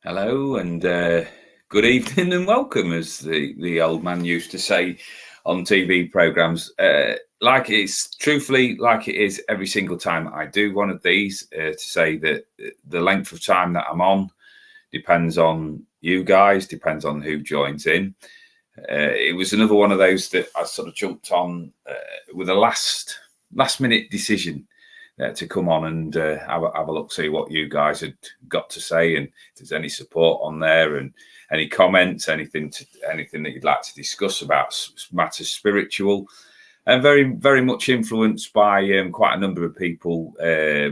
Hello and good evening and welcome, as the old man used to say on TV programs. Like it's truthfully like it is every single time I do one of these, to say that the length of time that I'm on depends on you guys, depends on who joins in. It was another one of those that I sort of jumped on with a last minute decision to come on and have a look, see what you guys had got to say, and if there's any support on there, and any comments, anything that you'd like to discuss about matters spiritual, and very much influenced by quite a number of people,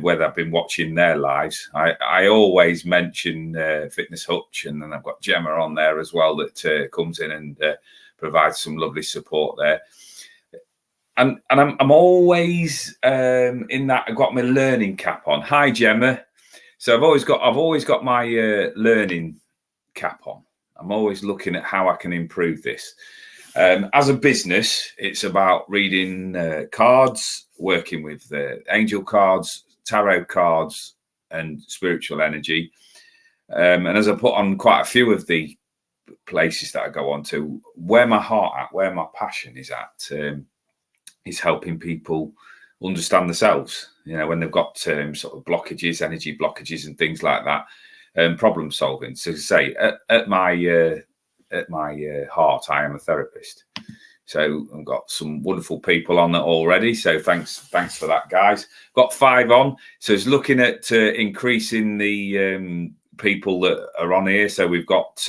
whether I've been watching their lives. I always mention Fitness Hutch, and then I've got Gemma on there as well that comes in and provides some lovely support there. And I'm always in that. I've got my learning cap on. Hi, Gemma. So I've always got my learning cap on. I'm always looking at how I can improve this. As a business, it's about reading cards, working with angel cards, tarot cards, and spiritual energy. And as I put on quite a few of the places that I go on to, where my heart at, where my passion is at. Is helping people understand themselves, when they've got sort of blockages, energy blockages and things like that, problem solving. So to say, at my heart, I am a therapist. So I've got some wonderful people on that already. So thanks for that, guys. Got 5 on. So it's looking at increasing the people that are on here. So we've got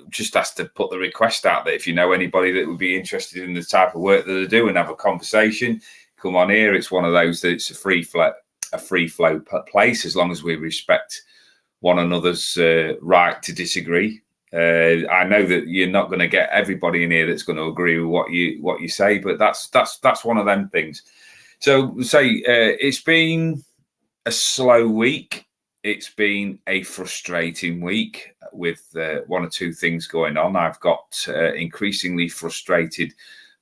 just asked to put the request out that if you know anybody that would be interested in the type of work that they do and have a conversation, come on here. It's one of those that it's a free flow place, as long as we respect one another's right to disagree. I know that you're not going to get everybody in here that's going to agree with what you say, but that's one of them things. So say it's been a slow week. It's been a frustrating week with 1 or 2 things going on. I've got increasingly frustrated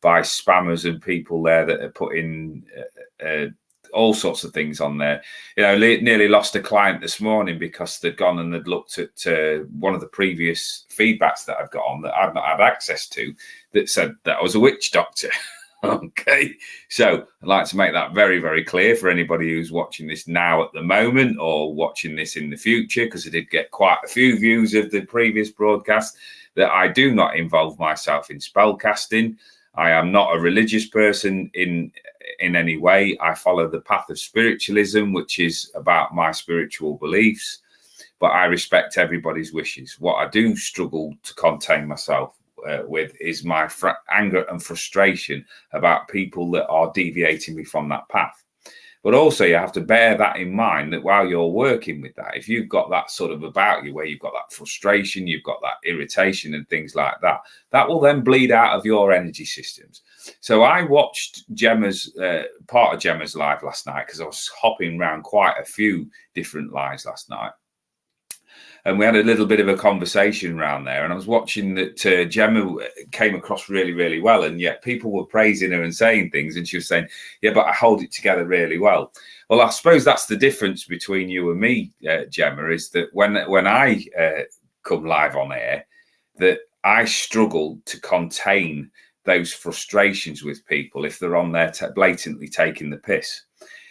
by spammers and people there that are putting all sorts of things on there. Nearly lost a client this morning because they'd gone and they'd looked at one of the previous feedbacks that I've got on that I've not had access to, that said that I was a witch doctor. Okay, so I'd like to make that very, very clear for anybody who's watching this now at the moment or watching this in the future, because I did get quite a few views of the previous broadcast, that I do not involve myself in spell casting. I am not a religious person in any way. I follow the path of spiritualism, which is about my spiritual beliefs, but I respect everybody's wishes. What I do struggle to contain myself with is my anger and frustration about people that are deviating me from that path. But also you have to bear that in mind, that while you're working with that, if you've got that sort of about you, where you've got that frustration, you've got that irritation and things like that, that will then bleed out of your energy systems. So I watched part of Gemma's live last night, because I was hopping around quite a few different lives last night. And we had a little bit of a conversation around there. And I was watching that Gemma came across really, really well. And yet people were praising her and saying things. And she was saying, yeah, but I hold it together really well. Well, I suppose that's the difference between you and me, Gemma, is that when I come live on air, that I struggle to contain those frustrations with people if they're on there blatantly taking the piss.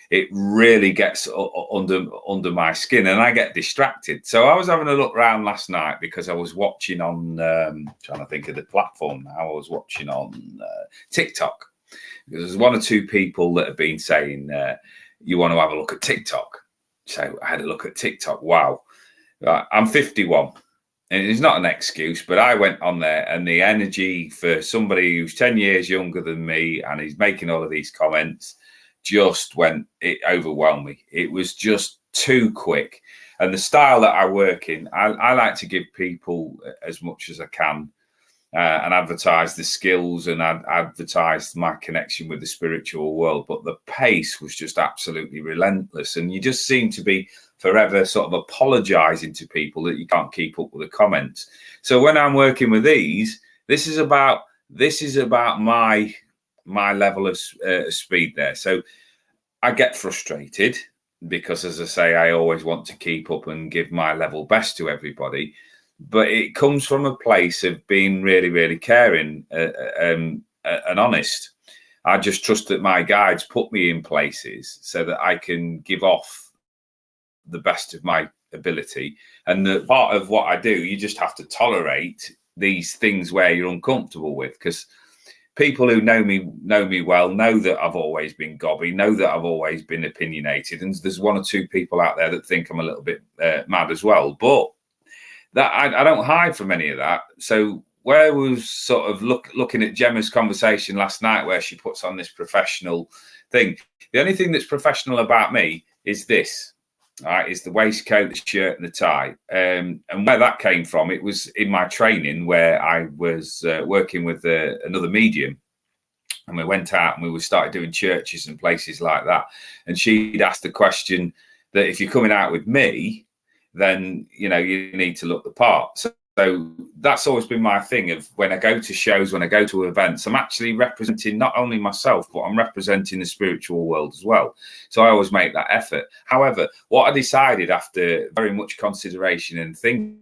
It really gets under my skin and I get distracted. So I was having a look around last night because I was watching on, trying to think of the platform now, I was watching on TikTok. Because there's 1 or 2 people that have been saying, you want to have a look at TikTok. So I had a look at TikTok. Wow. I'm 51. And it's not an excuse, but I went on there, and the energy for somebody who's 10 years younger than me and he's making all of these comments, it overwhelmed me. It was just too quick. And the style that I work in, I like to give people as much as I can and advertise the skills and advertise my connection with the spiritual world. But the pace was just absolutely relentless. And you just seem to be forever sort of apologizing to people that you can't keep up with the comments. So when I'm working with these, this is about my level of speed there. So I get frustrated. because, as I say, I always want to keep up and give my level best to everybody. But it comes from a place of being really, really caring and honest. I just trust that my guides put me in places so that I can give off the best of my ability. And the part of what I do, you just have to tolerate these things where you're uncomfortable with, because people who know me well, know that I've always been gobby, know that I've always been opinionated. And there's one or two people out there that think I'm a little bit mad as well. But that I don't hide from any of that. So where we was sort of looking at Gemma's conversation last night, where she puts on this professional thing, the only thing that's professional about me is this. All right, is the waistcoat, the shirt, and the tie. And where that came from, it was in my training where I was working with another medium, and we went out and we started doing churches and places like that. And she'd asked the question that if you're coming out with me, then you need to look the part. So that's always been my thing of when I go to shows, when I go to events, I'm actually representing not only myself, but I'm representing the spiritual world as well. So I always make that effort. However, what I decided after very much consideration and thinking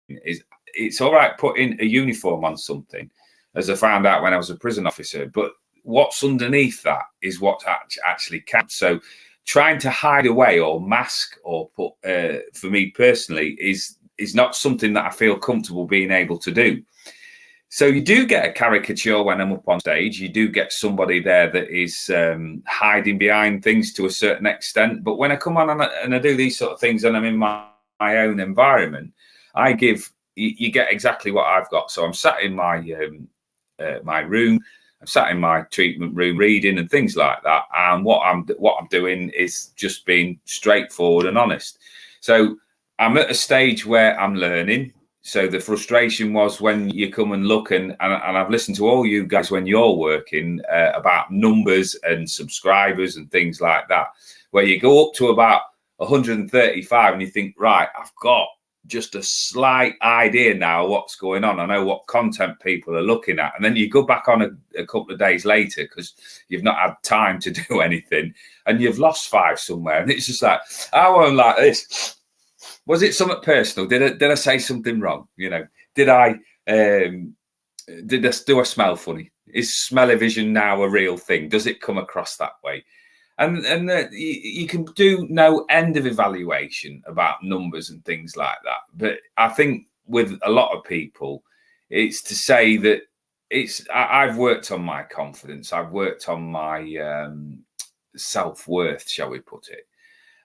is it's all right putting a uniform on something, as I found out when I was a prison officer, but what's underneath that is what actually counts. So trying to hide away or mask or put, for me personally, is not something that I feel comfortable being able to do. So you do get a caricature when I'm up on stage. You do get somebody there that is hiding behind things to a certain extent. But when I come on and I do these sort of things and I'm in my own environment, you get exactly what I've got. So I'm sat in my my room. I'm sat in my treatment room reading and things like that. And what I'm doing is just being straightforward and honest. So I'm at a stage where I'm learning. So the frustration was when you come and look, and I've listened to all you guys when you're working about numbers and subscribers and things like that, where you go up to about 135 and you think, right, I've got just a slight idea now what's going on. I know what content people are looking at. And then you go back on a couple of days later because you've not had time to do anything and you've lost 5 somewhere. And it's just like, I won't like this. Was it something personal? Did I say something wrong? Did I do I smell funny? Is smell-o-vision now a real thing? Does it come across that way? And you can do no end of evaluation about numbers and things like that. But I think with a lot of people, it's to say that I've worked on my confidence. I've worked on my self-worth, shall we put it.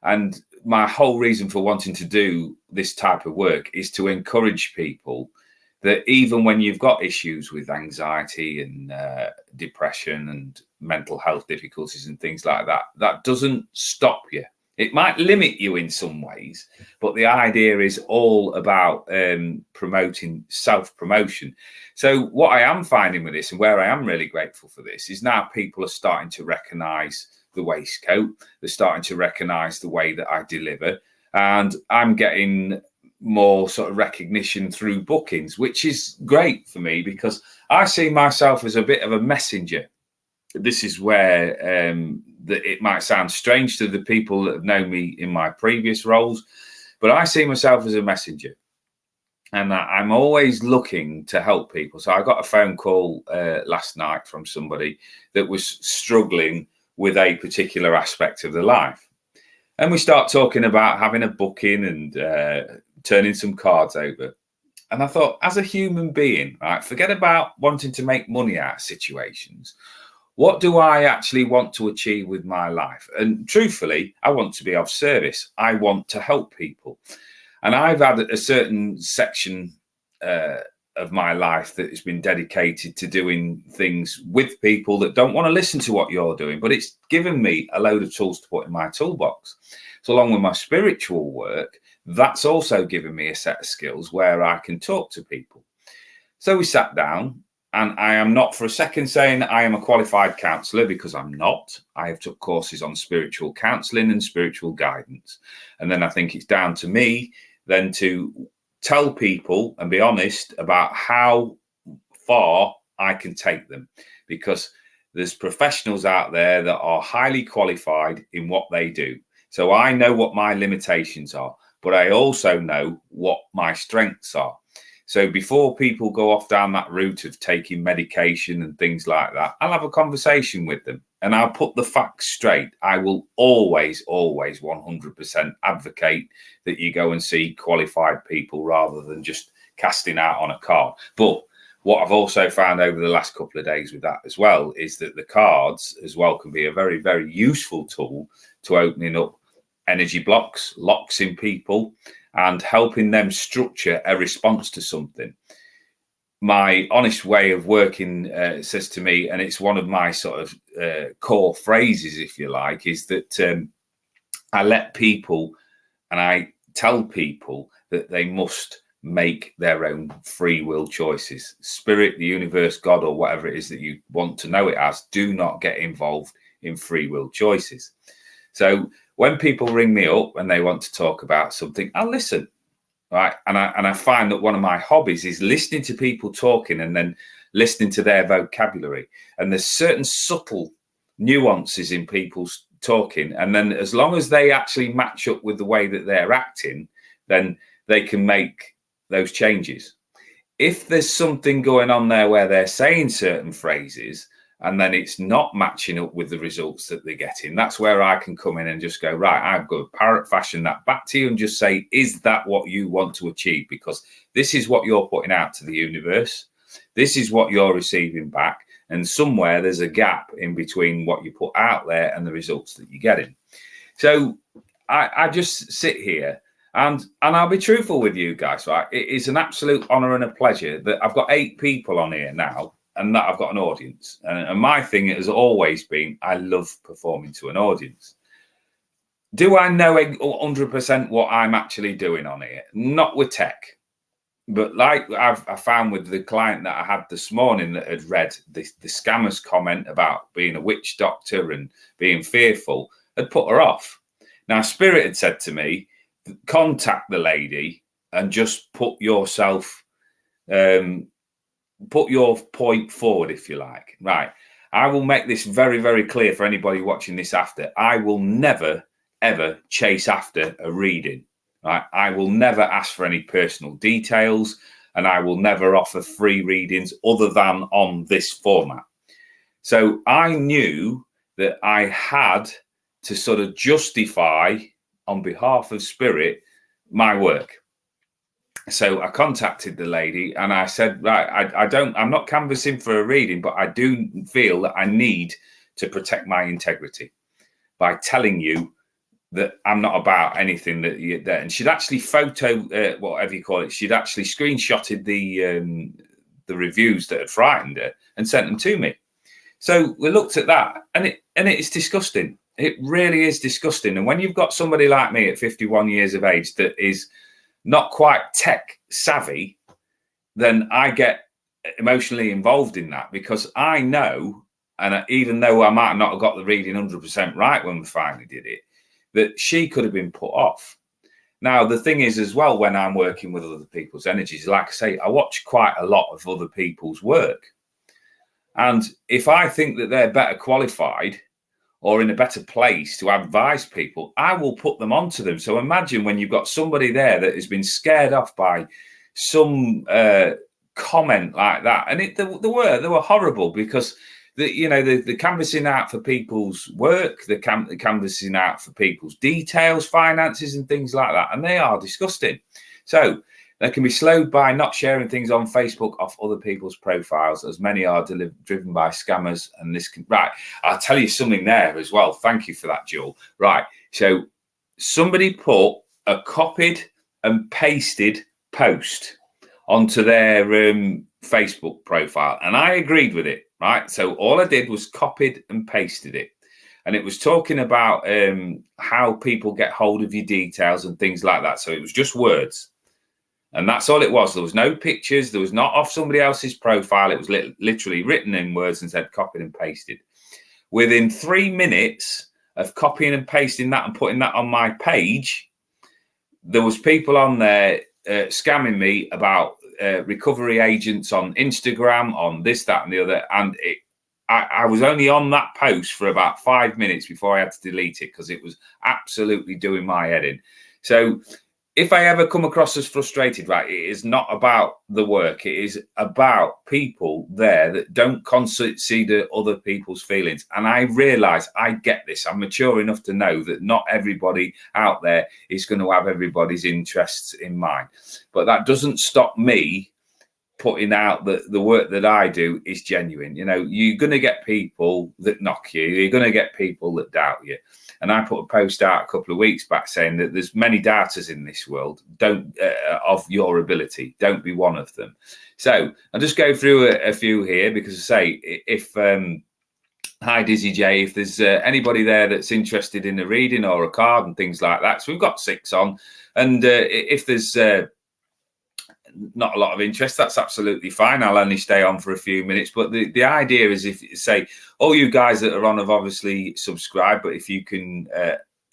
And my whole reason for wanting to do this type of work is to encourage people that even when you've got issues with anxiety and depression and mental health difficulties and things like that, that doesn't stop you. It might limit you in some ways, but the idea is all about promoting self-promotion. So what I am finding with this, and where I am really grateful for this, is now people are starting to recognise the waistcoat. They're starting to recognise the way that I deliver. And I'm getting more sort of recognition through bookings, which is great for me because I see myself as a bit of a messenger. This is where it might sound strange to the people that have known me in my previous roles, but I see myself as a messenger. And I'm always looking to help people. So I got a phone call last night from somebody that was struggling with a particular aspect of their life. And we start talking about having a booking and turning some cards over. And I thought, as a human being, right, forget about wanting to make money out of situations. What do I actually want to achieve with my life? And truthfully, I want to be of service. I want to help people. And I've had a certain section of my life that has been dedicated to doing things with people that don't want to listen to what you're doing, but it's given me a load of tools to put in my toolbox. So along with my spiritual work, that's also given me a set of skills where I can talk to people. So we sat down, and I am not for a second saying I am a qualified counsellor, because I'm not. I have took courses on spiritual counselling and spiritual guidance. And then I think it's down to me then to tell people and be honest about how far I can take them, because there's professionals out there that are highly qualified in what they do. So I know what my limitations are, but I also know what my strengths are. So before people go off down that route of taking medication and things like that, I'll have a conversation with them and I'll put the facts straight. I will always 100% advocate that you go and see qualified people rather than just casting out on a card. But what I've also found over the last couple of days with that as well is that the cards as well can be a very, very useful tool to opening up energy blocks, locks in people, and helping them structure a response to something. My honest way of working says to me, and it's one of my sort of core phrases, if you like, is that I let people and I tell people that they must make their own free will choices. Spirit, the universe, God, or whatever it is that you want to know it as, do not get involved in free will choices. So when people ring me up and they want to talk about something, I'll listen, right? And I find that one of my hobbies is listening to people talking and then listening to their vocabulary. And there's certain subtle nuances in people's talking. And then as long as they actually match up with the way that they're acting, then they can make those changes. If there's something going on there where they're saying certain phrases and then it's not matching up with the results that they're getting, that's where I can come in and just go, right, I've got to parrot fashion that back to you and just say, is that what you want to achieve? Because this is what you're putting out to the universe. This is what you're receiving back. And somewhere there's a gap in between what you put out there and the results that you're getting. So I just sit here and I'll be truthful with you guys, right? It is an absolute honor and a pleasure that I've got 8 people on here now and that I've got an audience. And my thing has always been, I love performing to an audience. Do I know 100% what I'm actually doing on here? Not with tech. But like I found with the client that I had this morning that had read the scammer's comment about being a witch doctor and being fearful, had put her off. Now, Spirit had said to me, contact the lady and just put yourself, put your point forward, if you like. Right. I will make this very, very clear for anybody watching this after. I will never, ever chase after a reading. Right? I will never ask for any personal details and I will never offer free readings other than on this format. So I knew that I had to sort of justify on behalf of Spirit my work. So I contacted the lady and I said, right, I'm not canvassing for a reading, but I do feel that I need to protect my integrity by telling you that I'm not about anything that and she'd actually whatever you call it, she'd actually screenshotted the reviews that had frightened her and sent them to me. So we looked at that and it's disgusting. It really is disgusting. And when you've got somebody like me at 51 years of age that is not quite tech savvy, then I get emotionally involved in that because I know, and even though I might not have got the reading 100% right when we finally did it, that she could have been put off. Now, the thing is as well, when I'm working with other people's energies, like I say, I watch quite a lot of other people's work. And if I think that they're better qualified or in a better place to advise people, I will put them onto them. So imagine when you've got somebody there that has been scared off by some comment like that. And they were horrible because the canvassing out for people's work, the canvassing out for people's details, finances and things like that. And they are disgusting. So they can be slowed by not sharing things on Facebook off other people's profiles, as many are driven by scammers. And this can, right, I'll tell you something there as well. Thank you for that, Joel. Right. So somebody put a copied and pasted post onto their Facebook profile. And I agreed with it. Right. So all I did was copied and pasted it. And it was talking about how people get hold of your details and things like that. So it was just words. And that's all it was. There was no pictures. There was not off somebody else's profile. It was literally written in words and said copied and pasted. Within 3 minutes of copying and pasting that and putting that on my page, there was people on there scamming me about recovery agents on Instagram, on this, that, and the other. And I was only on that post for about 5 minutes before I had to delete it because it was absolutely doing my head in. So if I ever come across as frustrated, right, it is not about the work. It is about people there that don't consider other people's feelings. And I realise I get this. I'm mature enough to know that not everybody out there is going to have everybody's interests in mind. But that doesn't stop me putting out that the work that I do is genuine. You know, you're going to get people that knock you. You're going to get people that doubt you. And I put a post out a couple of weeks back saying that there's many doubters in this world. Don't of your ability. Don't be one of them. So I'll just go through a few here because I say if hi Dizzy J, if there's anybody there that's interested in a reading or a card and things like that. So we've got 6 on, and if there's not a lot of interest, that's absolutely fine. I'll only stay on for a few minutes. But the idea is, if say all you guys that are on have obviously subscribed, but if you can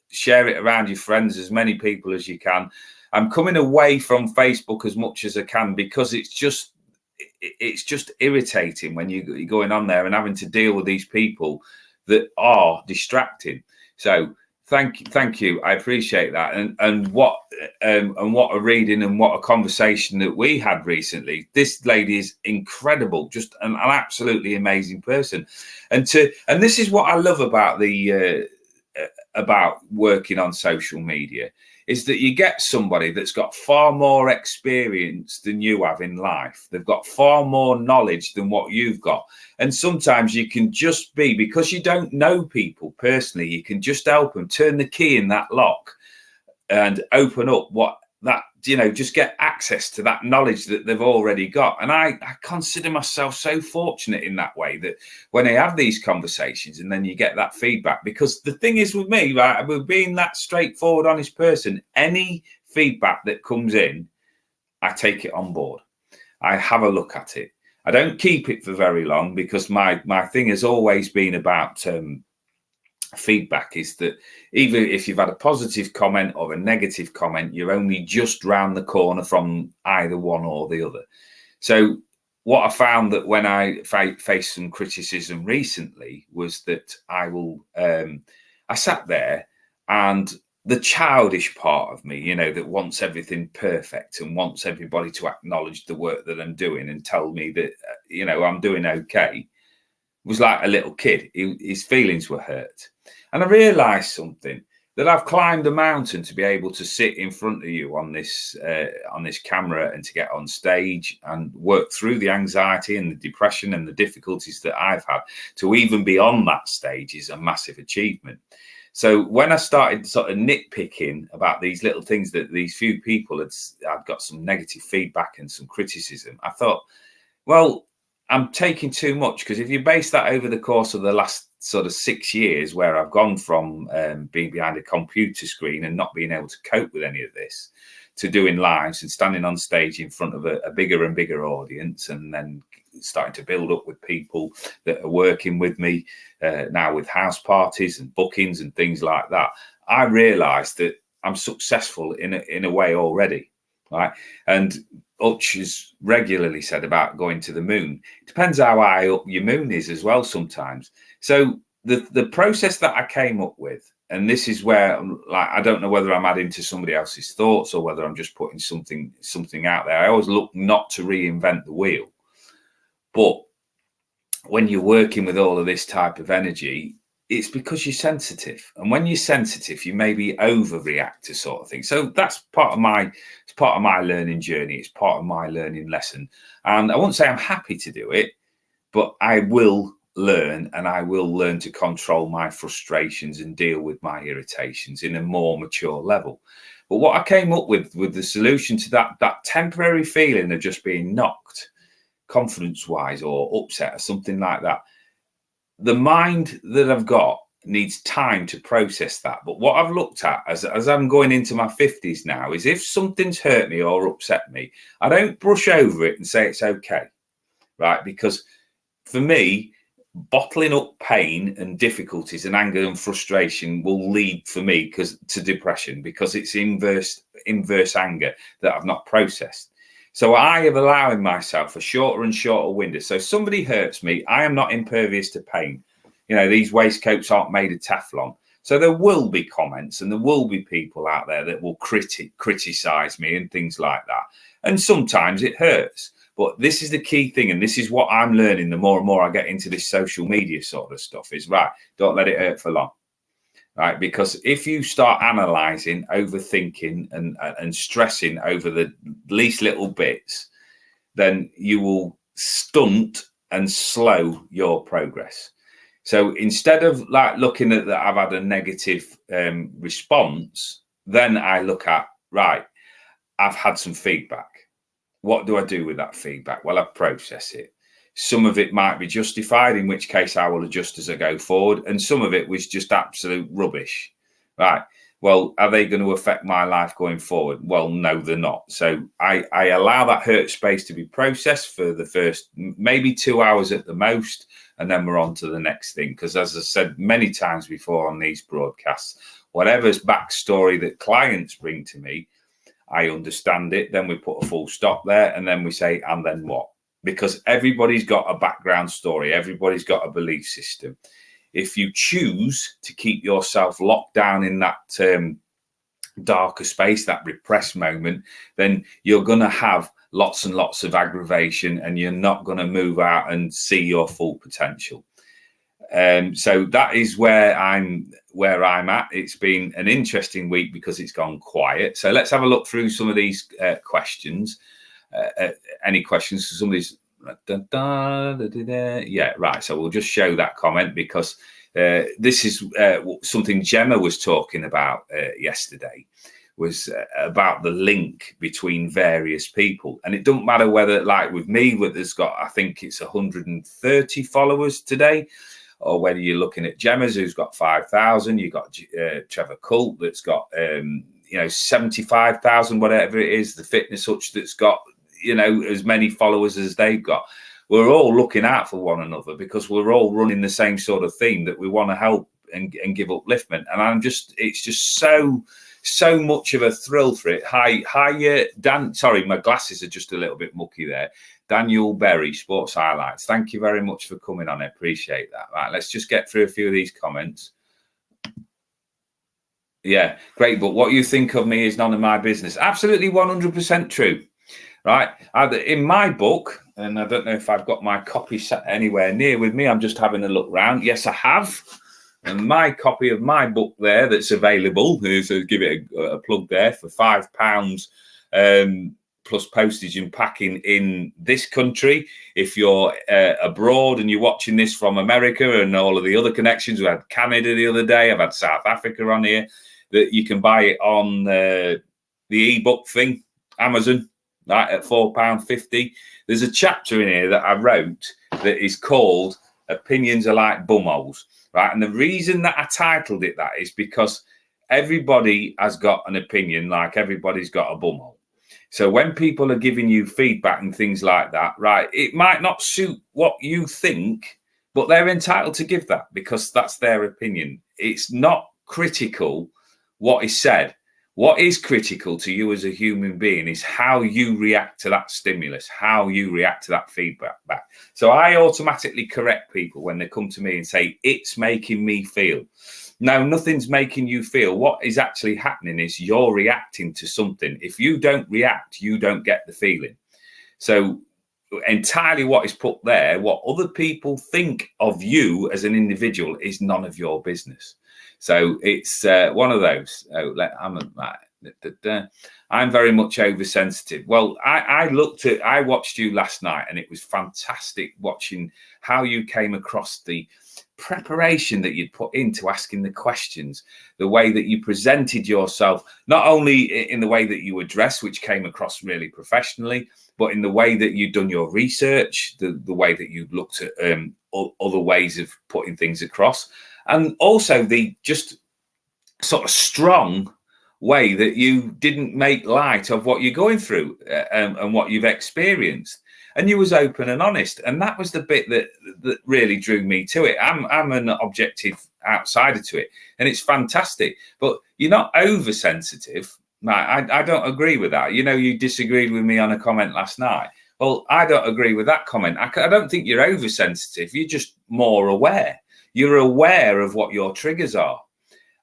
share it around your friends, as many people as you can. I'm coming away from Facebook as much as I can because it's just irritating when you're going on there and having to deal with these people that are distracting. So Thank you. I appreciate that. And what a reading and what a conversation that we had recently. This lady is incredible, just an absolutely amazing person. And this is what I love about about working on social media, is that you get somebody that's got far more experience than you have in life. They've got far more knowledge than what you've got. And sometimes you can just be, because you don't know people personally, you can just help them turn the key in that lock and open up just get access to that knowledge that they've already got. And I consider myself so fortunate in that way, that when I have these conversations and then you get that feedback, because the thing is with me, right, with being that straightforward, honest person, any feedback that comes in, I take it on board. I have a look at it. I don't keep it for very long, because my thing has always been about feedback, is that even if you've had a positive comment or a negative comment, you're only just round the corner from either one or the other. So what I found that when I faced some criticism recently was that I sat there, and the childish part of me, that wants everything perfect and wants everybody to acknowledge the work that I'm doing and tell me that, I'm doing okay, was like a little kid. His feelings were hurt. And I realized something, that I've climbed a mountain to be able to sit in front of you on this camera and to get on stage and work through the anxiety and the depression and the difficulties that I've had. To even be on that stage is a massive achievement. So when I started sort of nitpicking about these little things, that these few people had got some negative feedback and some criticism, I thought, well, I'm taking too much, because if you base that over the course of the last sort of 6 years, where I've gone from being behind a computer screen and not being able to cope with any of this, to doing lives and standing on stage in front of a bigger and bigger audience, and then starting to build up with people that are working with me now with house parties and bookings and things like that, I realised that I'm successful in a way already, right? And Hutch has regularly said about going to the moon. It depends how high up your moon is as well sometimes. So the process that I came up with, and this is where, like, I don't know whether I'm adding to somebody else's thoughts or whether I'm just putting something out there. I always look not to reinvent the wheel. But when you're working with all of this type of energy, it's because you're sensitive. And when you're sensitive, you maybe overreact to sort of thing. So that's part of my learning journey. It's part of my learning lesson. And I won't say I'm happy to do it, but I will learn, and I will learn to control my frustrations and deal with my irritations in a more mature level. But what I came up with the solution to that temporary feeling of just being knocked confidence-wise or upset or something like that, the mind that I've got needs time to process that. But what I've looked at as I'm going into my 50s now is, if something's hurt me or upset me, I don't brush over it and say it's okay, right? Because for me, bottling up pain and difficulties and anger and frustration will lead for me to depression, because it's inverse anger that I've not processed. So I am allowing myself a shorter and shorter window. So if somebody hurts me, I am not impervious to pain. You know, these waistcoats aren't made of Teflon. So there will be comments and there will be people out there that will criticize me and things like that. And sometimes it hurts. But this is the key thing, and this is what I'm learning the more and more I get into this social media sort of stuff, is right, don't let it hurt for long. Right? Because if you start analysing, overthinking and stressing over the least little bits, then you will stunt and slow your progress. So instead of like looking at that I've had a negative response, then I look at, right, I've had some feedback. What do I do with that feedback? Well, I process it. Some of it might be justified, in which case I will adjust as I go forward. And some of it was just absolute rubbish. Right. Well, are they going to affect my life going forward? Well, no, they're not. So I allow that hurt space to be processed for the first maybe 2 hours at the most. And then we're on to the next thing. Because as I said many times before on these broadcasts, whatever's backstory that clients bring to me, I understand it. Then we put a full stop there. And then we say, and then what? Because everybody's got a background story. Everybody's got a belief system. If you choose to keep yourself locked down in that darker space, that repressed moment, then you're going to have lots and lots of aggravation and you're not going to move out and see your full potential. So that is where I'm at. It's been an interesting week because it's gone quiet. So let's have a look through some of these questions. Any questions for somebody's yeah, right. So we'll just show that comment because this is something Gemma was talking about yesterday, was about the link between various people. And it doesn't matter whether, like with me, there's got, I think it's 130 followers today, or whether you're looking at Gemma's who's got 5,000, you've got Trevor Cult that's got 75,000, whatever it is, the Fitness Hutch that's got as many followers as they've got. We're all looking out for one another because we're all running the same sort of theme, that we want to help and give upliftment. And it's just so much of a thrill for it. Hi, Dan. Sorry, my glasses are just a little bit mucky there. Daniel Berry, Sports Highlights. Thank you very much for coming on. I appreciate that. Right, let's just get through a few of these comments. Yeah, great. But what you think of me is none of my business. Absolutely 100% true. Right. In my book, and I don't know if I've got my copy set anywhere near with me. I'm just having a look round. Yes, I have. And my copy of my book there that's available, so give it a plug there, for £5 plus postage and packing in this country. If you're abroad and you're watching this from America and all of the other connections, we had Canada the other day, I've had South Africa on here, that you can buy it on the ebook thing, Amazon. Right, at £4.50. There's a chapter in here that I wrote that is called Opinions Are Like Bumholes. Right. And the reason that I titled it that is because everybody has got an opinion, like everybody's got a bumhole. So when people are giving you feedback and things like that, right, it might not suit what you think, but they're entitled to give that because that's their opinion. It's not critical what is said. What is critical to you as a human being is how you react to that stimulus, how you react to that feedback back. So I automatically correct people when they come to me and say, it's making me feel. No, nothing's making you feel. What is actually happening is you're reacting to something. If you don't react, you don't get the feeling. So entirely what is put there, what other people think of you as an individual is none of your business. So it's one of those. I'm very much oversensitive. Well, I watched you last night and it was fantastic watching how you came across the preparation that you'd put into asking the questions, the way that you presented yourself, not only in the way that you were dressed, which came across really professionally, but in the way that you'd done your research, the way that you looked at other ways of putting things across. And also the just sort of strong way that you didn't make light of what you're going through and what you've experienced. And you was open and honest. And that was the bit that really drew me to it. I'm an objective outsider to it. And it's fantastic. But you're not oversensitive. I don't agree with that. You know, you disagreed with me on a comment last night. Well, I don't agree with that comment. I don't think you're oversensitive. You're just more aware. You're aware of what your triggers are.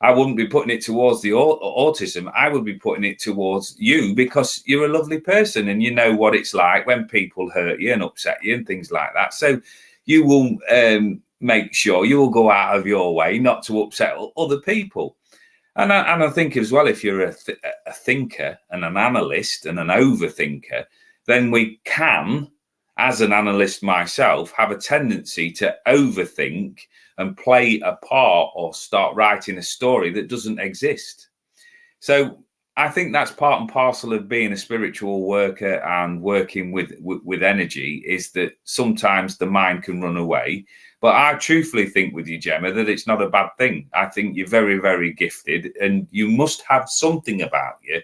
I wouldn't be putting it towards the autism. I would be putting it towards you because you're a lovely person and you know what it's like when people hurt you and upset you and things like that. So you will make sure you will go out of your way not to upset other people. And I think as well, if you're a thinker and an analyst and an overthinker, then we can, as an analyst myself, have a tendency to overthink and play a part or start writing a story that doesn't exist. So I think that's part and parcel of being a spiritual worker and working with energy, is that sometimes the mind can run away. But I truthfully think with you, Gemma, that it's not a bad thing. I think you're very, very gifted and you must have something about you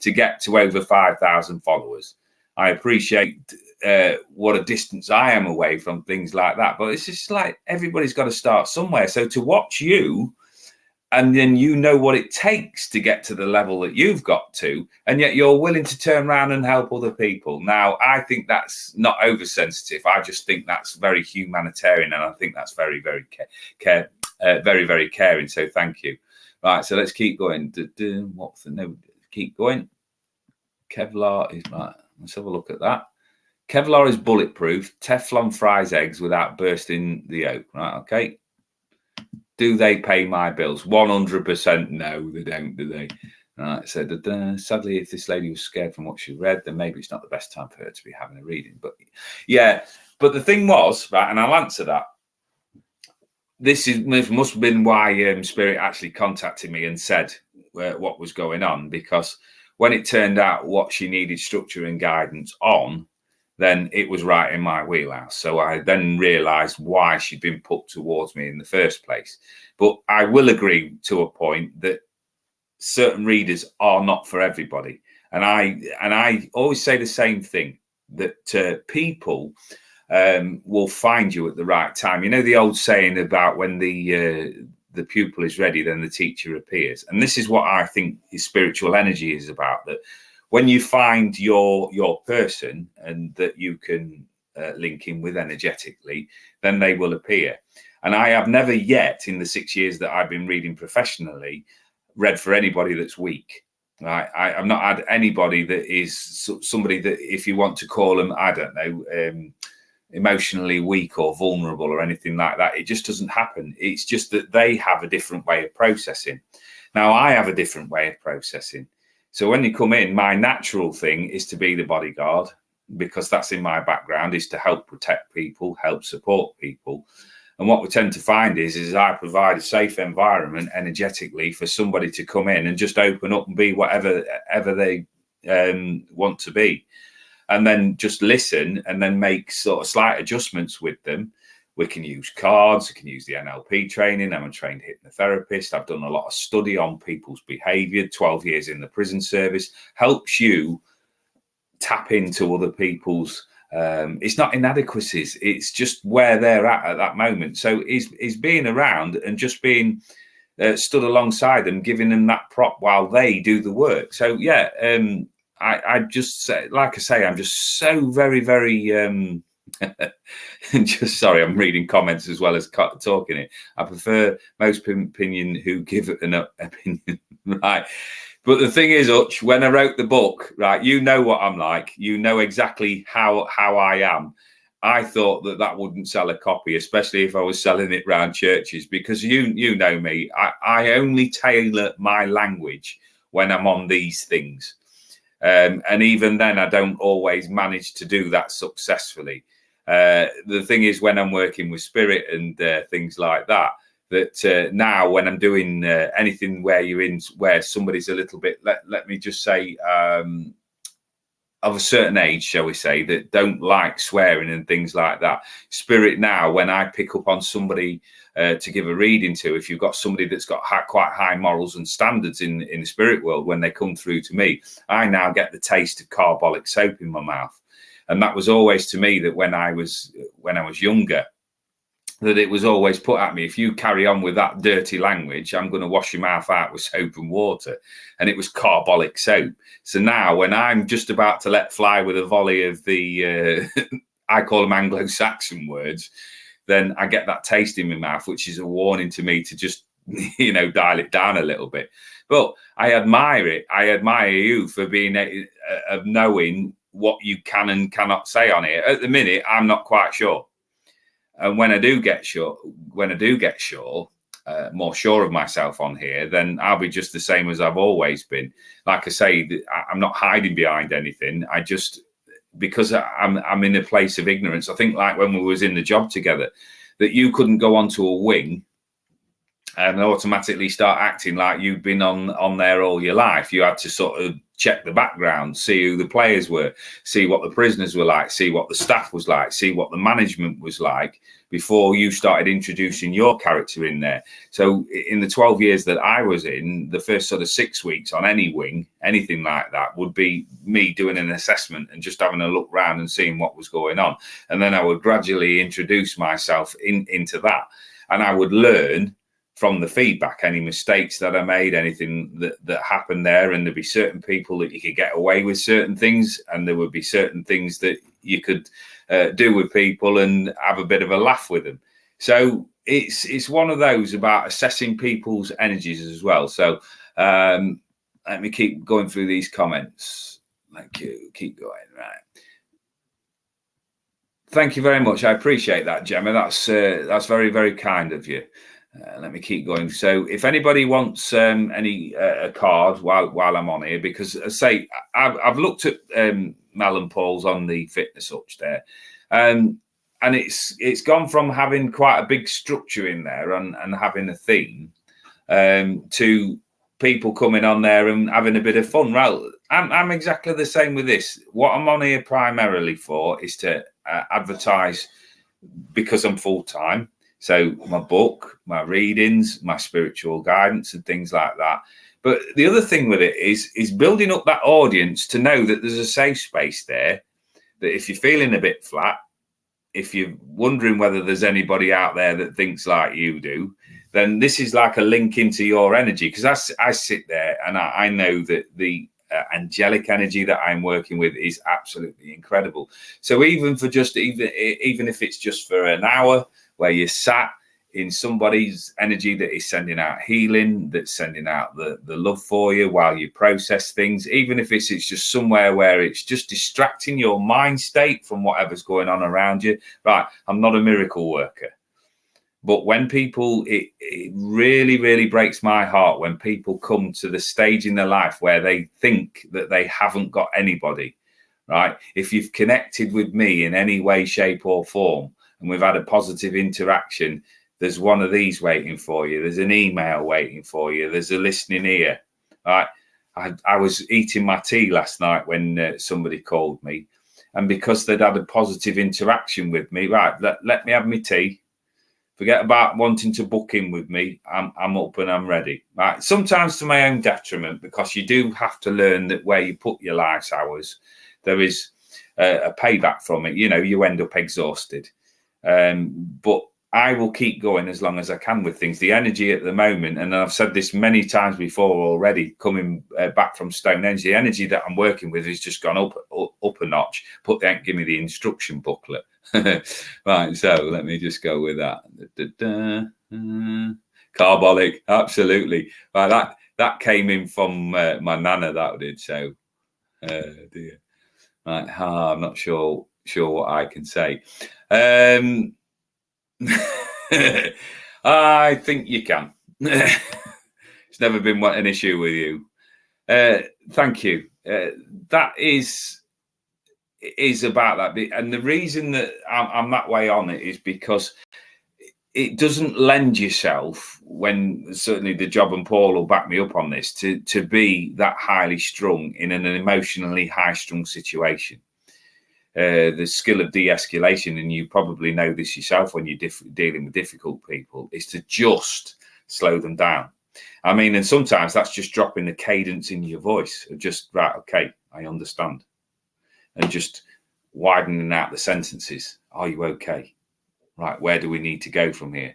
to get to over 5,000 followers. I appreciate what a distance I am away from things like that. But it's just like everybody's got to start somewhere. So to watch you, and then you know what it takes to get to the level that you've got to, and yet you're willing to turn around and help other people. Now, I think that's not oversensitive. I just think that's very humanitarian, and I think that's very, very very, very caring. So thank you. Right, so let's keep going. What's the no? Keep going. Kevlar is right. Let's have a look at that. Kevlar is bulletproof. Teflon fries eggs without bursting the yolk. Right, okay. Do they pay my bills? 100% no, they don't, do they? Right, so sadly, if this lady was scared from what she read, then maybe it's not the best time for her to be having a reading. But yeah, but the thing was, right, and I'll answer that. This must have been why Spirit actually contacted me and said what was going on, because when it turned out what she needed structure and guidance on, then it was right in my wheelhouse. So I then realised why she'd been put towards me in the first place. But I will agree to a point that certain readers are not for everybody. And I always say the same thing, that people will find you at the right time. You know the old saying about when the pupil is ready, then the teacher appears. And this is what I think spiritual energy is about, that when you find your person and that you can link in with energetically, then they will appear. And I have never yet, in the 6 years that I've been reading professionally, read for anybody that's weak. Right? I've not had anybody that is somebody that, if you want to call them, I don't know, emotionally weak or vulnerable or anything like that. It just doesn't happen. It's just that they have a different way of processing. Now, I have a different way of processing. So when you come in, my natural thing is to be the bodyguard, because that's in my background, is to help protect people, help support people. And what we tend to find is I provide a safe environment energetically for somebody to come in and just open up and be whatever they want to be. And then just listen and then make sort of slight adjustments with them. We can use cards, we can use the NLP training. I'm a trained hypnotherapist. I've done a lot of study on people's behavior. 12 years in the prison service helps you tap into other people's, it's not inadequacies, it's just where they're at that moment. So is being around and just being stood alongside them, giving them that prop while they do the work. So yeah, I just say, like I say, I'm just so very, very just sorry, I'm reading comments as well as talking it. I prefer most opinion who give an opinion, right? But the thing is, Hutch, when I wrote the book, right, you know what I'm like. You know exactly how I am. I thought that wouldn't sell a copy, especially if I was selling it around churches, because you know me. I only tailor my language when I'm on these things. And even then, I don't always manage to do that successfully. The thing is, when I'm working with Spirit and things like that, now when I'm doing anything where somebody's a little bit, let me just say, of a certain age, shall we say, that don't like swearing and things like that. Spirit now, when I pick up on somebody to give a reading to, if you've got somebody that's got quite high morals and standards in the spirit world, when they come through to me, I now get the taste of carbolic soap in my mouth. And that was always to me that when I was younger, that it was always put at me, if you carry on with that dirty language, I'm going to wash your mouth out with soap and water. And it was carbolic soap. So now when I'm just about to let fly with a volley of the, I call them Anglo-Saxon words, then I get that taste in my mouth, which is a warning to me to just, dial it down a little bit. But I admire it. I admire you for being of knowing what you can and cannot say on it. At the minute, I'm not quite sure. And when I do get sure, more sure of myself on here, then I'll be just the same as I've always been. Like I say, I'm not hiding behind anything. I just, because I'm in a place of ignorance. I think like when we was in the job together, that you couldn't go onto a wing and automatically start acting like you'd been on there all your life. You had to sort of check the background, see who the players were, see what the prisoners were like, see what the staff was like, see what the management was like before you started introducing your character in there. So in the 12 years that I was in, the first sort of 6 weeks on any wing, anything like that, would be me doing an assessment and just having a look around and seeing what was going on. And then I would gradually introduce myself into that. And I would learn from the feedback, any mistakes that I made, anything that happened there. And there'd be certain people that you could get away with certain things, and there would be certain things that you could do with people and have a bit of a laugh with them. So it's one of those about assessing people's energies as well. So let me keep going through these comments. Thank you. Keep going. Right. Thank you very much. I appreciate that, Gemma. That's very, very kind of you. Let me keep going. So if anybody wants any a card while I'm on here, because I say I've looked at Mel and Paul's on the fitness hutch there, and it's gone from having quite a big structure in there and having a theme to people coming on there and having a bit of fun. Well, I'm exactly the same with this. What I'm on here primarily for is to advertise, because I'm full time. So my book, my readings, my spiritual guidance and things like that. But the other thing with it is building up that audience to know that there's a safe space there, that if you're feeling a bit flat, if you're wondering whether there's anybody out there that thinks like you do, then this is like a link into your energy. Because I sit there and I know that the angelic energy that I'm working with is absolutely incredible. So even if it's just for an hour, where you're sat in somebody's energy that is sending out healing, that's sending out the love for you while you process things, even if it's just somewhere where it's just distracting your mind state from whatever's going on around you. Right, I'm not a miracle worker. But when people, it really, really breaks my heart when people come to the stage in their life where they think that they haven't got anybody, right? If you've connected with me in any way, shape or form, and we've had a positive interaction, there's one of these waiting for you. There's an email waiting for you. There's a listening ear. Right? I was eating my tea last night when somebody called me, and because they'd had a positive interaction with me, right, let me have my tea. Forget about wanting to book in with me. I'm up and I'm ready. Right? Sometimes to my own detriment, because you do have to learn that where you put your life's hours, there is a payback from it. You end up exhausted. But I will keep going as long as I can with things. The energy at the moment, and I've said this many times before already, coming back from Stonehenge, the energy that I'm working with has just gone up a notch. But they ain't give me the instruction booklet. Right, so let me just go with that. Carbolic, absolutely. Right, that came in from my nana, that did. So, dear. Right, I'm not sure what I can say. I think you can. It's never been an issue with you. Thank you. That is about that. And the reason that I'm that way on it is because it doesn't lend yourself, when certainly the job, and Paul will back me up on this, to be that highly strung in an emotionally high strung situation. The skill of de-escalation, and you probably know this yourself when you're dealing with difficult people, is to just slow them down. I mean, and sometimes that's just dropping the cadence in your voice of just, right, okay, I understand. And just widening out the sentences. Are you okay? right, where do we need to go from here?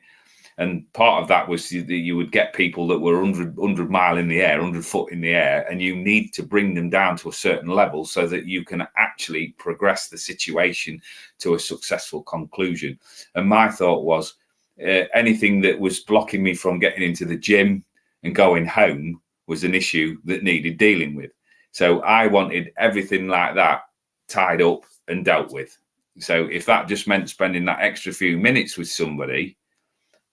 And part of that was that you would get people that were 100 mile in the air, 100 foot in the air, and you need to bring them down to a certain level so that you can actually progress the situation to a successful conclusion. And my thought was anything that was blocking me from getting into the gym and going home was an issue that needed dealing with. So I wanted everything like that tied up and dealt with. So if that just meant spending that extra few minutes with somebody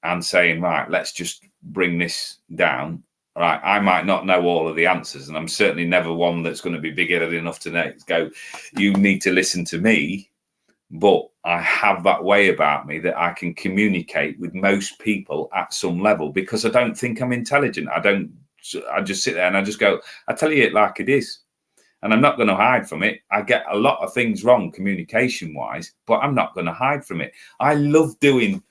and saying, right, let's just bring this down. All right, I might not know all of the answers, and I'm certainly never one that's going to be big-headed enough to go, you need to listen to me. But I have that way about me that I can communicate with most people at some level because I don't think I'm intelligent. I just sit there and I just go, I tell you it like it is. And I'm not going to hide from it. I get a lot of things wrong communication-wise, but I'm not going to hide from it. I love doing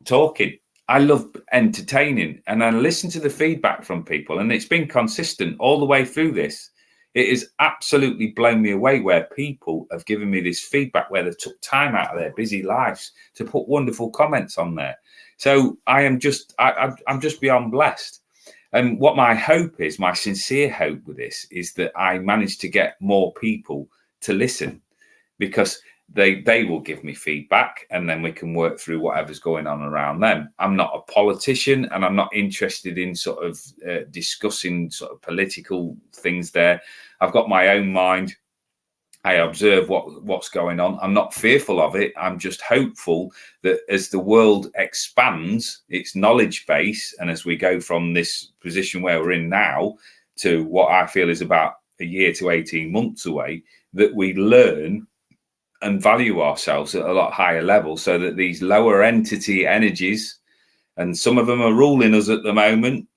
talking. I love entertaining, and I listen to the feedback from people, and it's been consistent all the way through this. It has absolutely blown me away where people have given me this feedback where they took time out of their busy lives to put wonderful comments on there. So I'm just beyond blessed. And what my hope is, my sincere hope with this, is that I manage to get more people to listen, because they will give me feedback and then we can work through whatever's going on around them. I'm not a politician, and I'm not interested in sort of discussing sort of political things there. I've got my own mind. I observe what's going on. I'm not fearful of it. I'm just hopeful that as the world expands its knowledge base, and as we go from this position where we're in now to what I feel is about a year to 18 months away, that we learn and value ourselves at a lot higher level, so that these lower entity energies, and some of them are ruling us at the moment,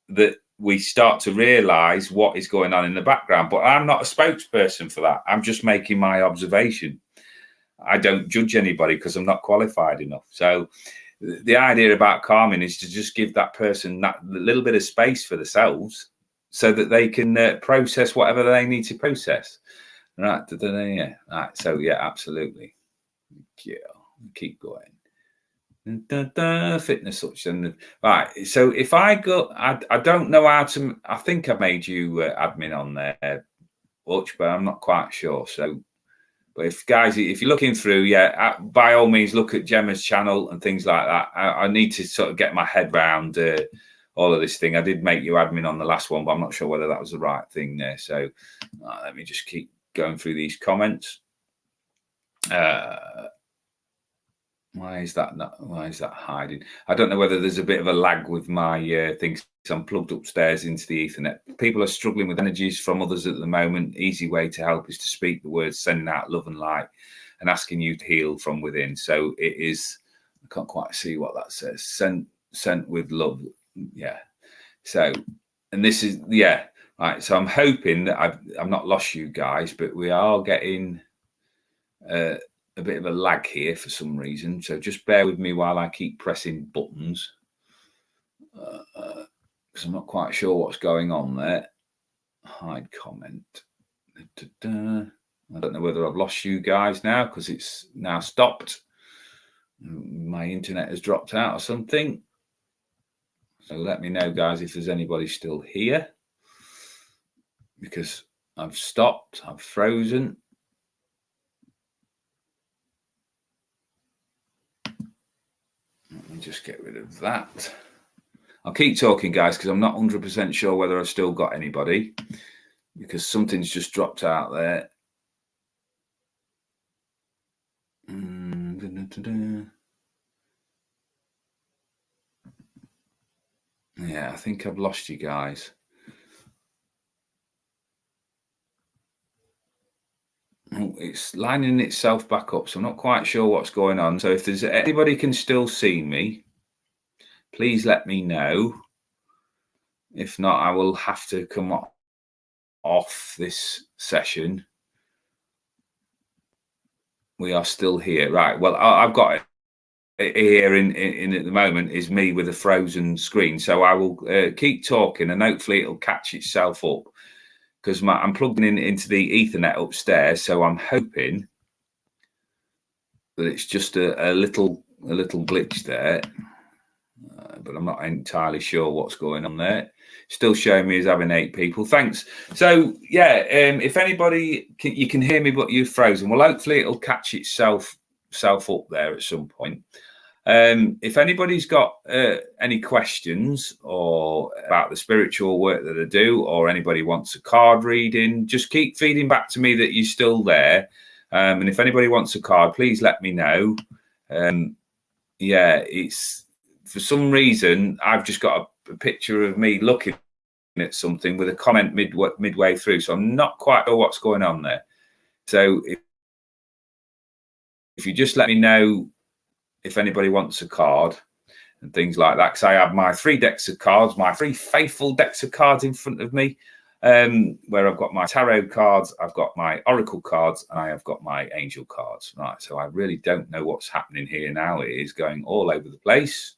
that we start to realize what is going on in the background. But I'm not a spokesperson for that. I'm just making my observation. I don't judge anybody because I'm not qualified enough. So the idea about calming is to just give that person that little bit of space for themselves so that they can process whatever they need to process. Right. Yeah. Right. So yeah, absolutely. Yeah. Keep going. Fitness such and right. So if I go, I don't know how to. I think I made you admin on there, Butch, but I'm not quite sure. So, but if guys, if you're looking through, yeah, by all means, look at Gemma's channel and things like that. I need to sort of get my head around all of this thing. I did make you admin on the last one, but I'm not sure whether that was the right thing there. So let me just keep going through these comments. Why is that hiding? I don't know whether there's a bit of a lag with my things. I'm plugged upstairs into the Ethernet. People are struggling with energies from others at the moment. Easy way to help is to speak the words, sending out love and light, and asking you to heal from within. So it is. I can't quite see what that says. Sent with love. Yeah. So, and this is right. So I'm hoping that I've not lost you guys, but we are getting a bit of a lag here for some reason. So just bear with me while I keep pressing buttons, because I'm not quite sure what's going on there. Hide comment. I don't know whether I've lost you guys now because it's now stopped. My internet has dropped out or something. So let me know, guys, if there's anybody still here, because I've stopped. I've frozen. Let me just get rid of that. I'll keep talking, guys, because I'm not 100% sure whether I've still got anybody, because something's just dropped out there. Yeah, I think I've lost you guys. Oh, it's lining itself back up, so I'm not quite sure what's going on. So if there's anybody can still see me, please let me know. If not, I will have to come off this session. We are still here. Right. Well, I've got it here in at the moment is me with a frozen screen. So I will keep talking and hopefully it'll catch itself up, because I'm plugging into the Ethernet upstairs. So I'm hoping that it's just a little glitch there, but I'm not entirely sure what's going on there. Still showing me as having 8 people. Thanks. So yeah, if anybody you can hear me, but you're frozen. Well, hopefully it'll catch itself up there at some point. If anybody's got any questions or about the spiritual work that I do, or anybody wants a card reading, just keep feeding back to me that you're still there. And if anybody wants a card, please let me know. Yeah, it's for some reason I've just got a picture of me looking at something with a comment midway through, so I'm not quite sure what's going on there. So if you just let me know if anybody wants a card and things like that, because I have my 3 decks of cards, my 3 faithful decks of cards in front of me, where I've got my tarot cards, I've got my oracle cards, and I have got my angel cards. Right, so I really don't know what's happening here now. It is going all over the place.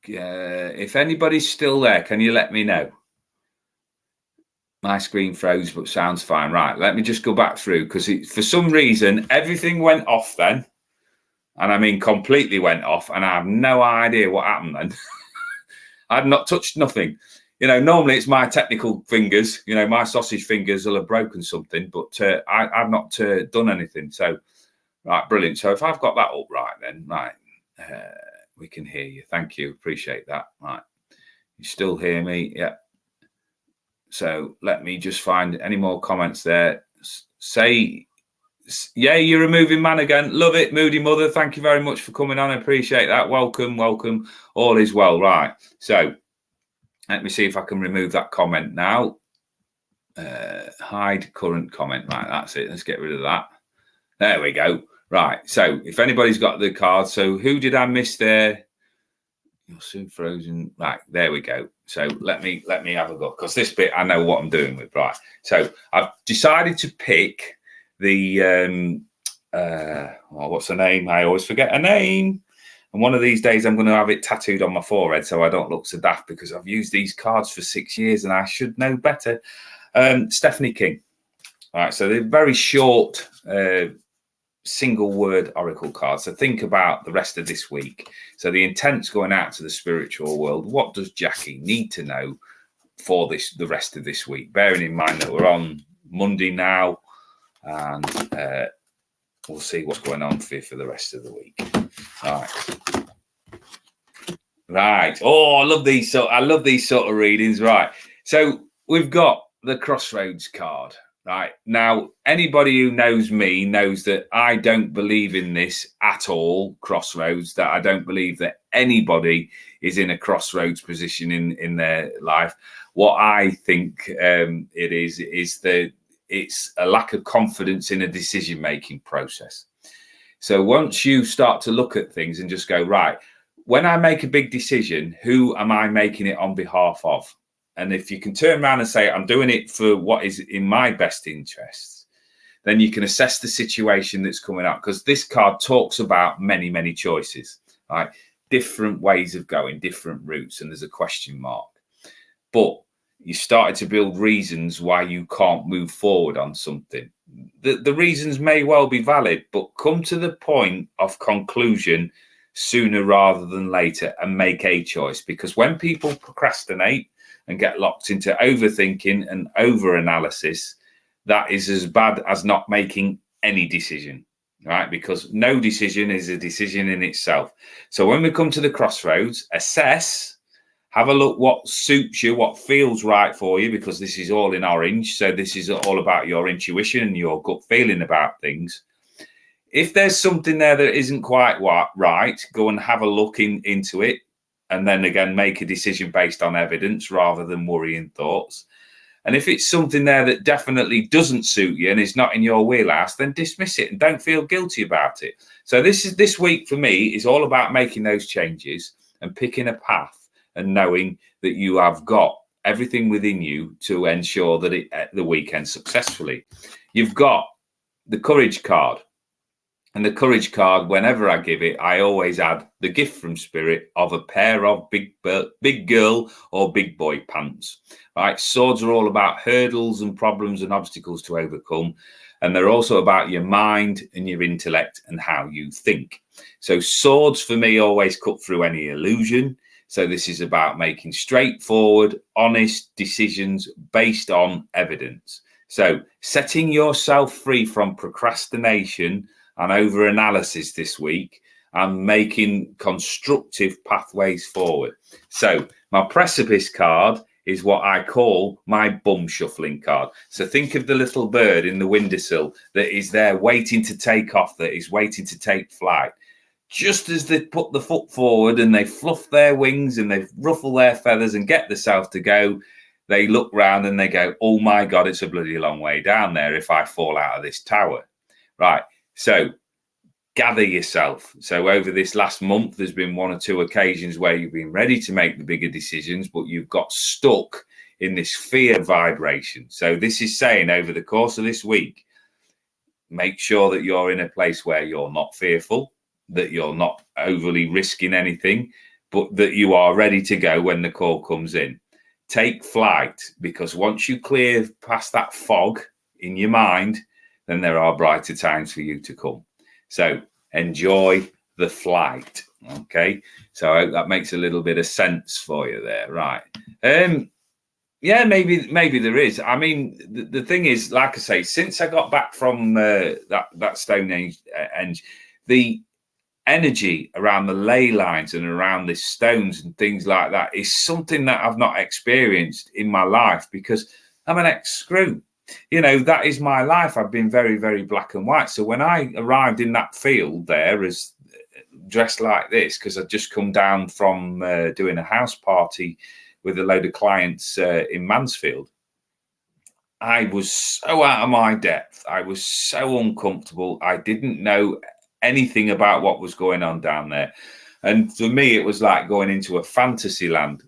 If anybody's still there, can you let me know? My screen froze, but sounds fine. Right, let me just go back through, because for some reason everything went off then, and I mean completely went off, and I have no idea what happened then. I've not touched nothing. You know, normally it's my technical fingers. You know, my sausage fingers will have broken something, but I've not done anything. So, right, brilliant. So if I've got that up right, then right, we can hear you. Thank you, appreciate that. Right, you still hear me? Yeah. So let me just find any more comments there. Say, yeah, you're a moving man again. Love it, Moody Mother. Thank you very much for coming on. I appreciate that. Welcome, welcome. All is well. Right. So let me see if I can remove that comment now. Hide current comment. Right, that's it. Let's get rid of that. There we go. Right. So if anybody's got the card, so who did I miss there? You're soon frozen. Right, there we go. So let me have a look, because this bit I know what I'm doing with. Right. So I've decided to pick the what's the name? I always forget a name. And one of these days I'm going to have it tattooed on my forehead so I don't look so daft, because I've used these cards for 6 years and I should know better. Stephanie King. All right, so they're very short single word oracle cards. So think about the rest of this week. So the intent's going out to the spiritual world. What does Jackie need to know for the rest of this week? Bearing in mind that we're on Monday now, and we'll see what's going on for the rest of the week. All right. Oh, I love these sort of readings. Right. So we've got the Crossroads card. Right. Now, anybody who knows me knows that I don't believe in this at all, crossroads, that I don't believe that anybody is in a crossroads position in their life. What I think it is that it's a lack of confidence in a decision-making process. So once you start to look at things and just go, right, when I make a big decision, who am I making it on behalf of? And if you can turn around and say, I'm doing it for what is in my best interests, then you can assess the situation that's coming up. Because this card talks about many, many choices, right? Different ways of going, different routes, and there's a question mark. But you started to build reasons why you can't move forward on something. The reasons may well be valid, but come to the point of conclusion sooner rather than later and make a choice. Because when people procrastinate and get locked into overthinking and over-analysis, that is as bad as not making any decision, right? Because no decision is a decision in itself. So when we come to the crossroads, assess, have a look what suits you, what feels right for you, because this is all in orange. So this is all about your intuition and your gut feeling about things. If there's something there that isn't quite right, go and have a look into it. And then again, make a decision based on evidence rather than worrying thoughts. And if it's something there that definitely doesn't suit you and is not in your wheelhouse, then dismiss it and don't feel guilty about it. So this week for me is all about making those changes and picking a path and knowing that you have got everything within you to ensure that the weekend successfully. You've got the courage card. And the courage card, whenever I give it, I always add the gift from spirit of a pair of big girl or big boy pants. Right? Swords are all about hurdles and problems and obstacles to overcome. And they're also about your mind and your intellect and how you think. So swords for me always cut through any illusion. So this is about making straightforward, honest decisions based on evidence. So setting yourself free from procrastination and over analysis this week and making constructive pathways forward. So my precipice card is what I call my bum shuffling card. So think of the little bird in the windowsill that is there waiting to take off, that is waiting to take flight. Just as they put the foot forward and they fluff their wings and they ruffle their feathers and get themselves to go, they look round and they go, oh my God, it's a bloody long way down there if I fall out of this tower. Right. So gather yourself. So over this last month, there's been one or two occasions where you've been ready to make the bigger decisions, but you've got stuck in this fear vibration. So this is saying over the course of this week, make sure that you're in a place where you're not fearful, that you're not overly risking anything, but that you are ready to go when the call comes in. Take flight, because once you clear past that fog in your mind, then there are brighter times for you to come. So enjoy the flight. Okay. So I hope that makes a little bit of sense for you there. Right. Yeah, maybe there is. I mean, the thing is, like I say, since I got back from that Stone Age, the energy around the ley lines and around the stones and things like that is something that I've not experienced in my life, because I'm an ex-screw. You know, that is my life. I've been very, very black and white. So when I arrived in that field there as dressed like this, because I'd just come down from doing a house party with a load of clients in Mansfield, I was so out of my depth. I was so uncomfortable. I didn't know anything about what was going on down there. And for me, it was like going into a fantasy land.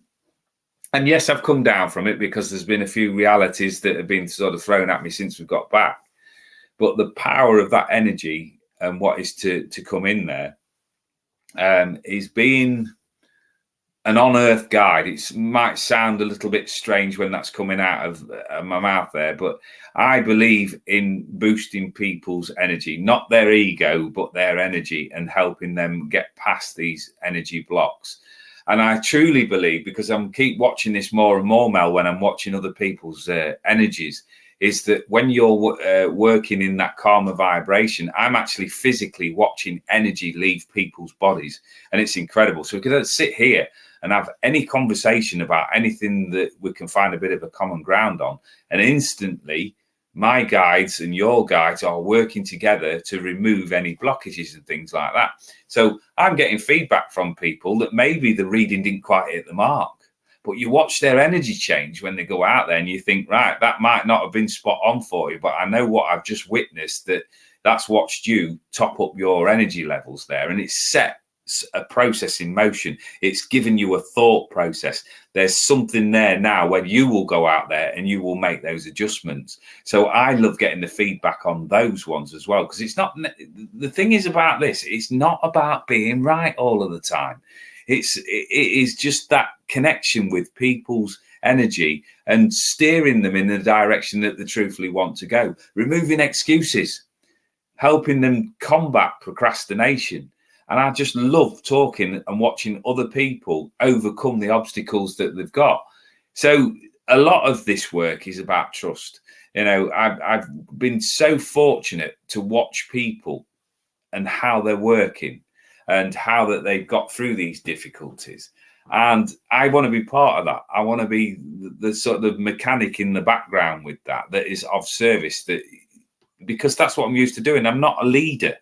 And yes, I've come down from it because there's been a few realities that have been sort of thrown at me since we got back. But the power of that energy and what is to come in there is being an on-earth guide. It might sound a little bit strange when that's coming out of my mouth there, but I believe in boosting people's energy, not their ego, but their energy, and helping them get past these energy blocks. And I truly believe, because I'm keep watching this more and more, Mel, when I'm watching other people's energies, is that when you're working in that calmer vibration, I'm actually physically watching energy leave people's bodies. And it's incredible. So we could sit here and have any conversation about anything that we can find a bit of a common ground on. And instantly, my guides and your guides are working together to remove any blockages and things like that. So I'm getting feedback from people that maybe the reading didn't quite hit the mark, but you watch their energy change when they go out there and you think, right, that might not have been spot on for you, but I know what I've just witnessed, that's watched you top up your energy levels there, and it's set a process in motion. It's given you a thought process. There's something there now where you will go out there and you will make those adjustments. So I love getting the feedback on those ones as well, because it's not, the thing is about this, it's not about being right all of the time. It is just that connection with people's energy and steering them in the direction that they truthfully want to go, removing excuses, helping them combat procrastination. And I just love talking and watching other people overcome the obstacles that they've got. So a lot of this work is about trust. You know, I've been so fortunate to watch people and how they're working and how that they've got through these difficulties. And I want to be part of that. I want to be the sort of mechanic in the background with that is of service, because that's what I'm used to doing. I'm not a leader.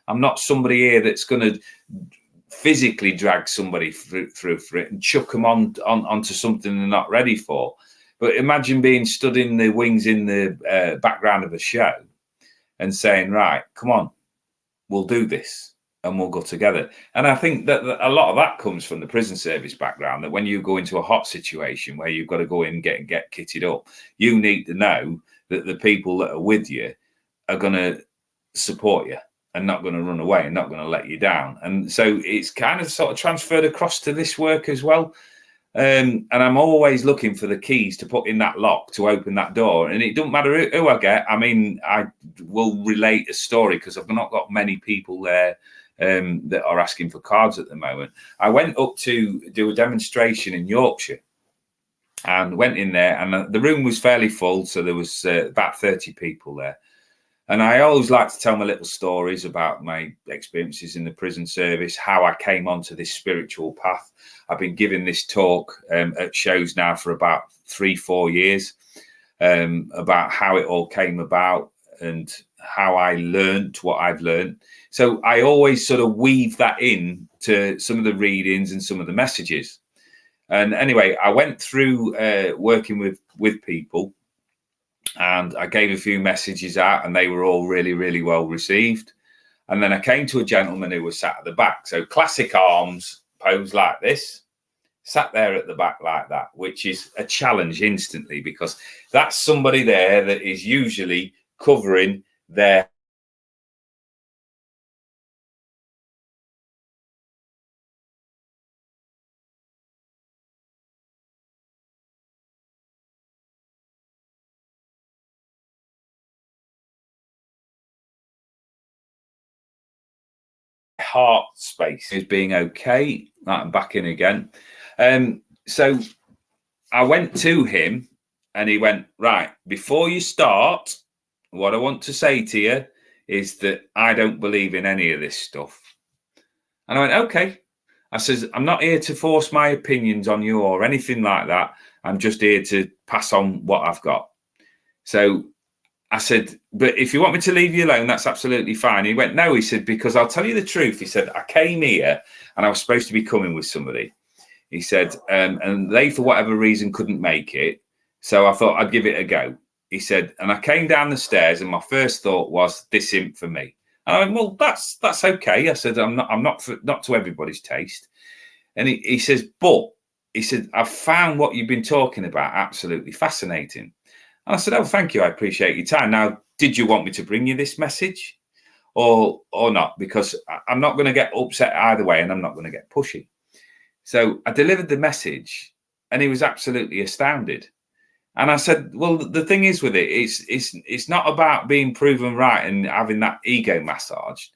I'm not somebody here that's going to physically drag somebody through for it and chuck them onto something they're not ready for. But imagine being stood in the wings in the background of a show and saying, right, come on, we'll do this and we'll go together. And I think that a lot of that comes from the prison service background, that when you go into a hot situation where you've got to go in and get kitted up, you need to know that the people that are with you are going to support you and not going to run away and not going to let you down. And so it's kind of sort of transferred across to this work as well. And I'm always looking for the keys to put in that lock to open that door. And it don't matter who I get. I mean, I will relate a story because I've not got many people there that are asking for cards at the moment. I went up to do a demonstration in Yorkshire and went in there, and the room was fairly full. So there was about 30 people there. And I always like to tell my little stories about my experiences in the prison service, how I came onto this spiritual path. I've been giving this talk at shows now for about 3-4 years about how it all came about and how I learned what I've learned. So I always sort of weave that in to some of the readings and some of the messages. And anyway, I went through working with people, and I gave a few messages out, and they were all really, really well received. And then I came to a gentleman who was sat at the back. So classic arms pose like this, sat there at the back like that, which is a challenge instantly, because that's somebody there that is usually covering their heart space is being okay. I'm back in again. So I went to him and he went, right, before you start, what I want to say to you is that I don't believe in any of this stuff. And I went, okay. I says, I'm not here to force my opinions on you or anything like that. I'm just here to pass on what I've got. So I said, but if you want me to leave you alone, that's absolutely fine. He went, no, he said, because I'll tell you the truth. He said, I came here and I was supposed to be coming with somebody. He said, and they, for whatever reason, couldn't make it. So I thought I'd give it a go. He said, and I came down the stairs and my first thought was, this isn't for me. And I went, well, that's okay. I said, I'm not to everybody's taste. And he says, but he said, I've found what you've been talking about absolutely fascinating. And I said, oh, thank you. I appreciate your time. Now, did you want me to bring you this message or not? Because I'm not going to get upset either way, and I'm not going to get pushy. So I delivered the message and he was absolutely astounded. And I said, well, the thing is with it, it's not about being proven right and having that ego massage.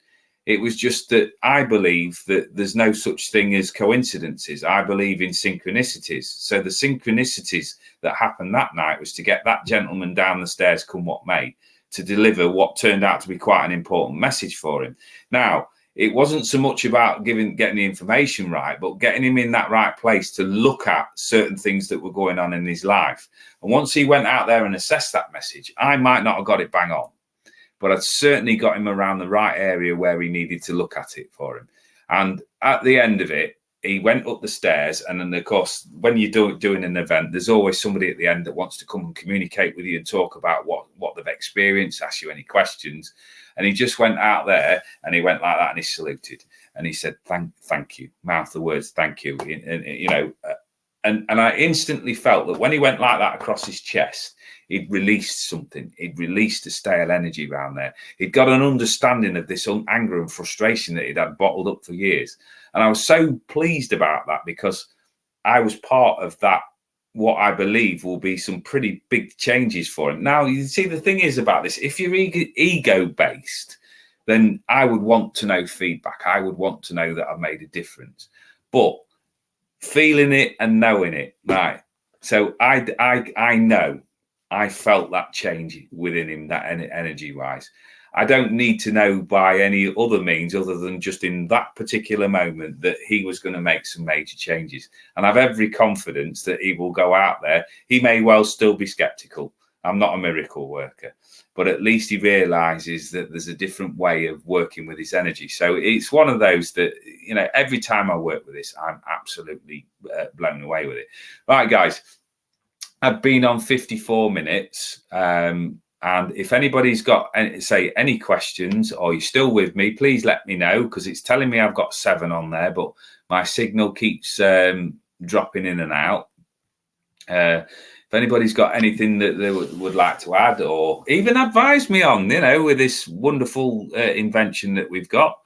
It was just that I believe that there's no such thing as coincidences. I believe in synchronicities. So the synchronicities that happened that night was to get that gentleman down the stairs, come what may, to deliver what turned out to be quite an important message for him. Now, it wasn't so much about getting the information right, but getting him in that right place to look at certain things that were going on in his life. And once he went out there and assessed that message, I might not have got it bang on, but I'd certainly got him around the right area where he needed to look at it for him. And at the end of it, he went up the stairs. And then, of course, when you're doing an event, there's always somebody at the end that wants to come and communicate with you and talk about what they've experienced, ask you any questions. And he just went out there and he went like that and he saluted. And he said, thank you, mouth the words, thank you. And you know, and I instantly felt that when he went like that across his chest, he'd released something. He'd released a stale energy around there. He'd got an understanding of this anger and frustration that he'd had bottled up for years. And I was so pleased about that because I was part of that, what I believe will be some pretty big changes for him. Now, you see, the thing is about this, if you're ego-based, then I would want to know feedback. I would want to know that I've made a difference. But feeling it and knowing it, right? So I know I felt that change within him, that energy-wise. I don't need to know by any other means other than just in that particular moment that he was going to make some major changes. And I've every confidence that he will go out there. He may well still be skeptical. I'm not a miracle worker, but at least he realizes that there's a different way of working with his energy. So it's one of those that, you know, every time I work with this, I'm absolutely blown away with it. Right, guys. I've been on 54 minutes. And if anybody's got any questions, or you're still with me, please let me know, because it's telling me I've got 7 on there, but my signal keeps dropping in and out. If anybody's got anything that they would like to add, or even advise me on, with this wonderful invention that we've got,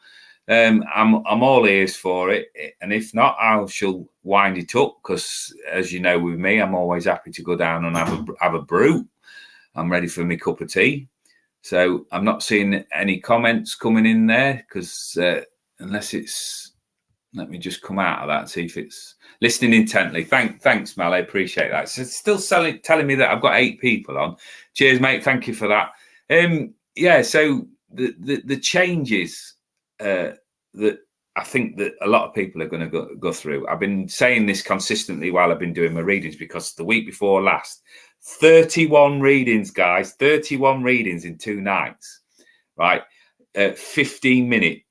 I'm all ears for it. And if not, I shall wind it up, because as you know, with me, I'm always happy to go down and have a brew. I'm ready for my cup of tea. So I'm not seeing any comments coming in there, because unless it's, let me just come out of that and see if it's listening intently. Thanks, Mal. I appreciate that. So it's still telling me that I've got 8 people on. Cheers, mate. Thank you for that. Yeah. So the changes that I think that a lot of people are going to go through. I've been saying this consistently while I've been doing my readings, because the week before last, 31 readings, guys. 31 readings in 2 nights. Right. 15-minute,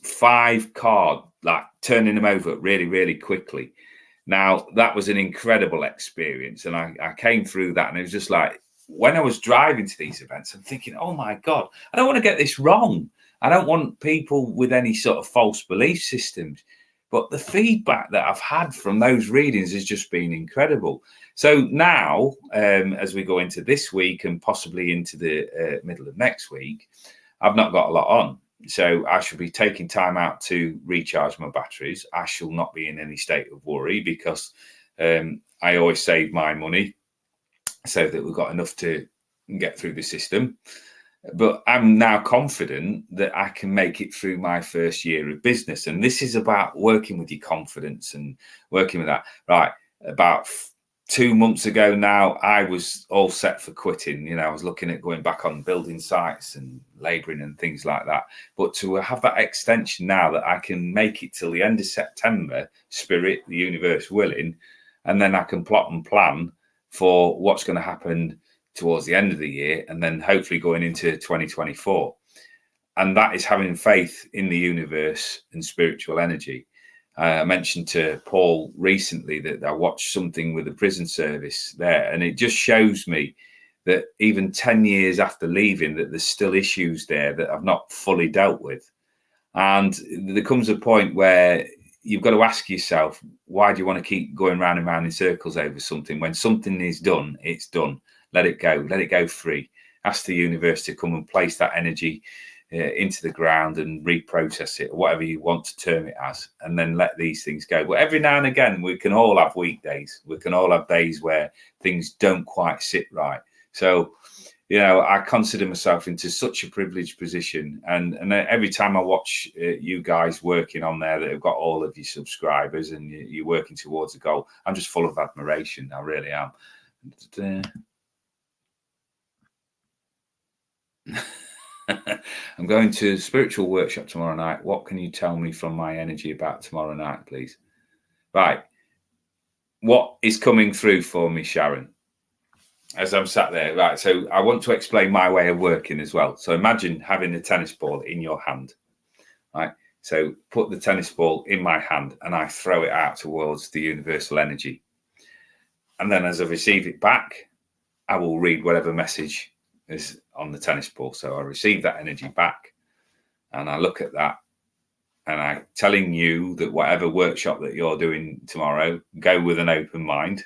5 card, like turning them over really, really quickly. Now, that was an incredible experience. And I came through that, and it was just like, when I was driving to these events, I'm thinking, oh my God, I don't want to get this wrong. I don't want people with any sort of false belief systems. But the feedback that I've had from those readings has just been incredible. So now, as we go into this week and possibly into the middle of next week, I've not got a lot on. So I shall be taking time out to recharge my batteries. I shall not be in any state of worry, because I always save my money so that we've got enough to get through the system. But I'm now confident that I can make it through my first year of business. And this is about working with your confidence and working with that. Right. About 2 months ago now, I was all set for quitting. I was looking at going back on building sites and labouring and things like that. But to have that extension now, that I can make it till the end of September, spirit, the universe willing, and then I can plot and plan for what's going to happen towards the end of the year, and then hopefully going into 2024. And that is having faith in the universe and spiritual energy. I mentioned to Paul recently that I watched something with the prison service there, and it just shows me that even 10 years after leaving, that there's still issues there that I've not fully dealt with. And there comes a point where you've got to ask yourself, why do you want to keep going round and round in circles over something? When something is done, it's done. Let it go free. Ask the universe to come and place that energy into the ground and reprocess it, or whatever you want to term it as, and then let these things go. But every now and again, we can all have weekdays. We can all have days where things don't quite sit right. So, I consider myself into such a privileged position. And every time I watch you guys working on there, that have got all of your subscribers and you're working towards a goal, I'm just full of admiration. I really am. I'm going to a spiritual workshop tomorrow night. What can you tell me from my energy about tomorrow night, please? Right. What is coming through for me, Sharon, as I'm sat there? Right. So I want to explain my way of working as well. So imagine having a tennis ball in your hand. Right. So put the tennis ball in my hand and I throw it out towards the universal energy. And then as I receive it back, I will read whatever message is on the tennis ball. So I receive that energy back and I look at that, and I'm telling you that whatever workshop that you're doing tomorrow, go with an open mind,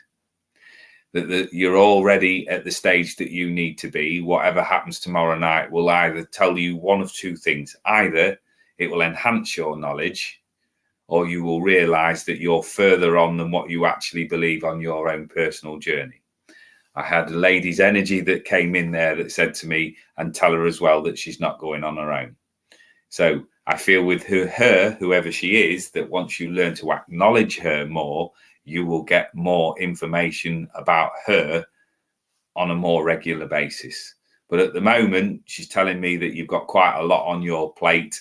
that you're already at the stage that you need to be. Whatever happens tomorrow night will either tell you one of 2 things. Either it will enhance your knowledge, or you will realize that you're further on than what you actually believe on your own personal journey. I had a lady's energy that came in there that said to me, and tell her as well that she's not going on her own. So I feel with her, whoever she is, that once you learn to acknowledge her more, you will get more information about her on a more regular basis. But at the moment, she's telling me that you've got quite a lot on your plate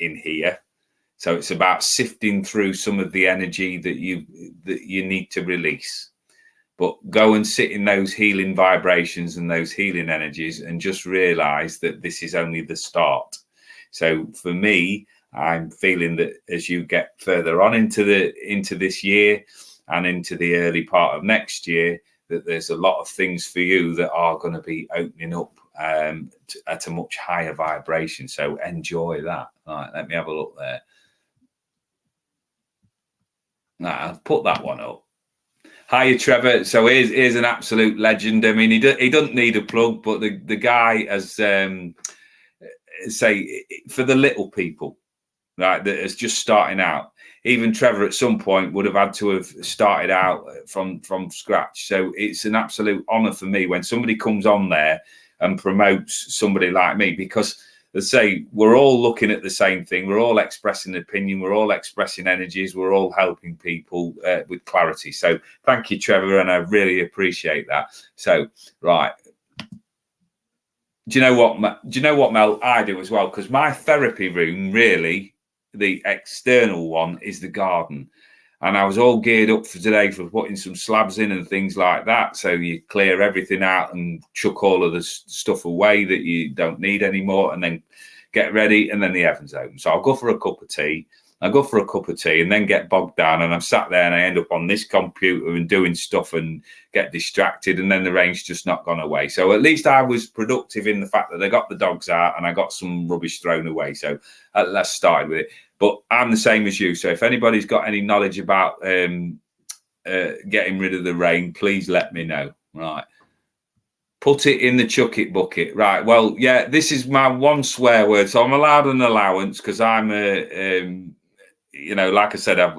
in here. So it's about sifting through some of the energy that you need to release. But go and sit in those healing vibrations and those healing energies, and just realize that this is only the start. So for me, I'm feeling that as you get further on into this year and into the early part of next year, that there's a lot of things for you that are going to be opening up at a much higher vibration. So enjoy that. All right, let me have a look there. Now, I'll put that one up. Hiya, Trevor. So here's an absolute legend. I mean, he doesn't need a plug, but the guy has say for the little people, right, that is just starting out. Even Trevor at some point would have had to have started out from scratch. So it's an absolute honor for me when somebody comes on there and promotes somebody like me, because they say we're all looking at the same thing. We're all expressing opinion. We're all expressing energies. We're all helping people with clarity. So thank you, Trevor, and I really appreciate that. So, right. Do you know what, Mel? I do as well, because my therapy room, really, the external one, is the garden. And I was all geared up for today for putting some slabs in and things like that. So you clear everything out and chuck all of the stuff away that you don't need anymore, and then get ready. And then the oven's open. So I'll go for a cup of tea. And then get bogged down. And I'm sat there and I end up on this computer and doing stuff and get distracted. And then the rain's just not gone away. So at least I was productive in the fact that I got the dogs out and I got some rubbish thrown away. So let's start with it. But I'm the same as you. So if anybody's got any knowledge about getting rid of the rain, please let me know. Right. Put it in the chuck it bucket. Right. Well, yeah, this is my one swear word. So I'm allowed an allowance because I'm like I said, I've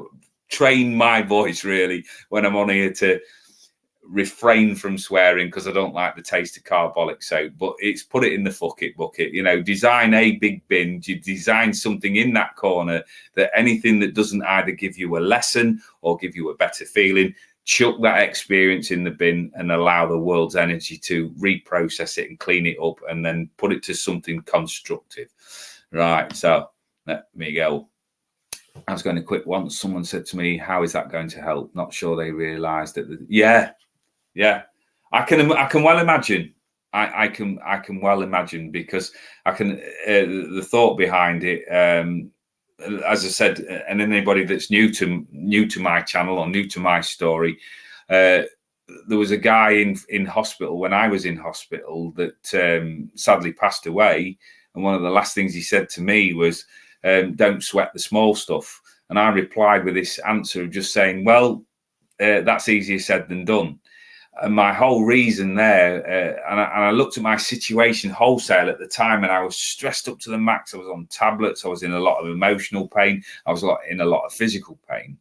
trained my voice really when I'm on here to refrain from swearing because I don't like the taste of carbolic soap. But it's put it in the fuck it bucket. Design a big bin. You design something in that corner that anything that doesn't either give you a lesson or give you a better feeling, chuck that experience in the bin and allow the world's energy to reprocess it and clean it up and then put it to something constructive. Right. So let me go. I was going to quit once. Someone said to me, how is that going to help? Not sure they realized that. Yeah. I can well imagine. I can well imagine, because I can, the thought behind it, as I said, and anybody that's new to my channel or new to my story, there was a guy in hospital when I was in hospital that sadly passed away. And one of the last things he said to me was, don't sweat the small stuff. And I replied with this answer of just saying, well, that's easier said than done. And my whole reason there, and I looked at my situation wholesale at the time, and I was stressed up to the max. I was on tablets. I was in a lot of emotional pain. I was in a lot of physical pain.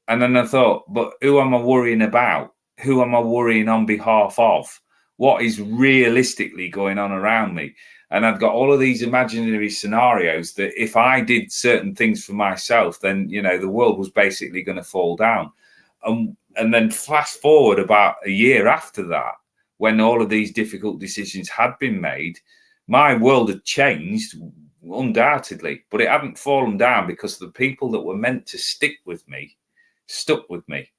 And then I thought, but who am I worrying about? Who am I worrying on behalf of? What is realistically going on around me? And I'd got all of these imaginary scenarios that if I did certain things for myself, then, the world was basically going to fall down. And then fast forward about a year after that, when all of these difficult decisions had been made, my world had changed undoubtedly, but it hadn't fallen down because the people that were meant to stick with me stuck with me.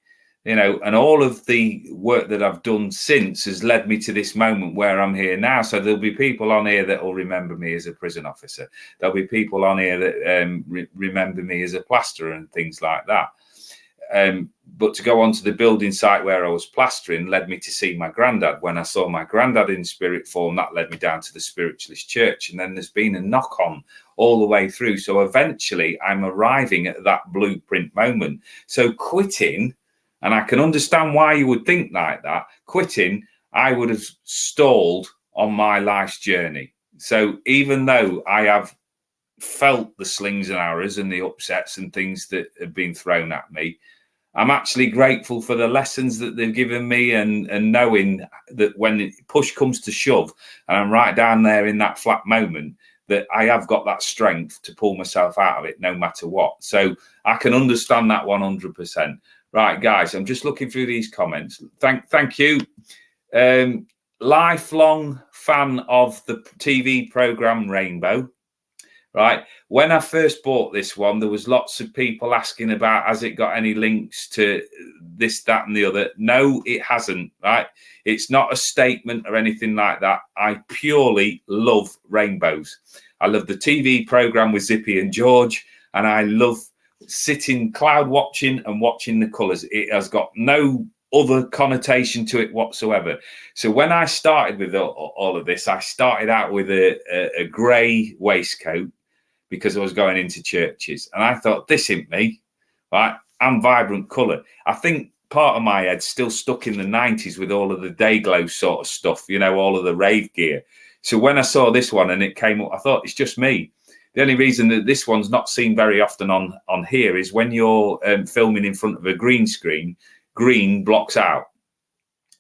And all of the work that I've done since has led me to this moment where I'm here now. So there'll be people on here that will remember me as a prison officer. There'll be people on here that remember me as a plasterer and things like that. But to go on to the building site where I was plastering led me to see my granddad. When I saw my granddad in spirit form, that led me down to the spiritualist church. And then there's been a knock on all the way through. So eventually I'm arriving at that blueprint moment. So quitting, and I can understand why you would think like that, quitting, I would have stalled on my life's journey. So even though I have felt the slings and arrows and the upsets and things that have been thrown at me, I'm actually grateful for the lessons that they've given me, and knowing that when push comes to shove and I'm right down there in that flat moment, that I have got that strength to pull myself out of it no matter what. So I can understand that 100%. Right, guys, I'm just looking through these comments. Thank you. Lifelong fan of the TV program Rainbow. Right. When I first bought this one, there was lots of people asking about, has it got any links to this, that, and the other? No, it hasn't. Right. It's not a statement or anything like that. I purely love rainbows. I love the TV program with Zippy and George, and I love sitting cloud watching and watching the colours. It has got no other connotation to it whatsoever. So when I started with all of this, I started out with a grey waistcoat because I was going into churches, and I thought, this ain't me, right? I'm vibrant colour. I think part of my head's still stuck in the 90s with all of the day glow sort of stuff, you know, all of the rave gear. So when I saw this one and it came up, I thought, it's just me. The only reason that this one's not seen very often on here is when you're filming in front of a green screen, green blocks out.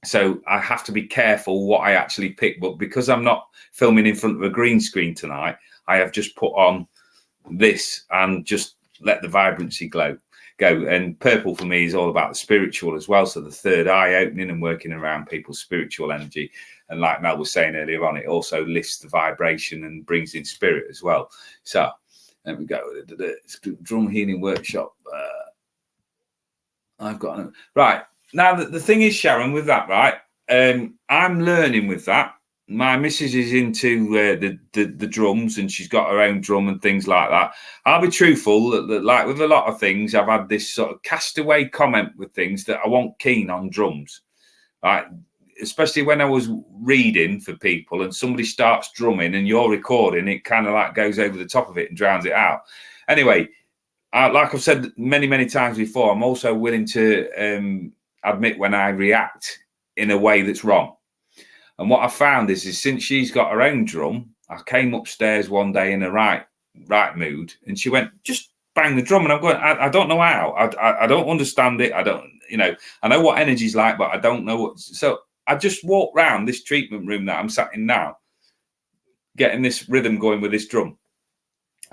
So I have to be careful what I actually pick. But because I'm not filming in front of a green screen tonight, I have just put on this and just let the vibrancy go. And purple for me is all about the spiritual as well. So the third eye opening and working around people's spiritual energy. And like Mel was saying earlier on, it also lifts the vibration and brings in spirit as well. So there we go. Drum healing workshop. I've got right now. The thing is, Sharon, with that, right? I'm learning with that. My missus is into the drums, and she's got her own drum and things like that. I'll be truthful that like with a lot of things, I've had this sort of castaway comment with things that I wasn't keen on drums, right? Especially when I was reading for people and somebody starts drumming and you're recording, it kind of like goes over the top of it and drowns it out. Anyway, like I've said many times before, I'm also willing to admit when I react in a way that's wrong. And what I found is since she's got her own drum, I came upstairs one day in a right mood, and she went, just bang the drum. And I'm going, I don't know how. I don't understand it. I don't, you know, I know what energy's like, but I don't know what. So I just walked round this treatment room that I'm sat in now, getting this rhythm going with this drum.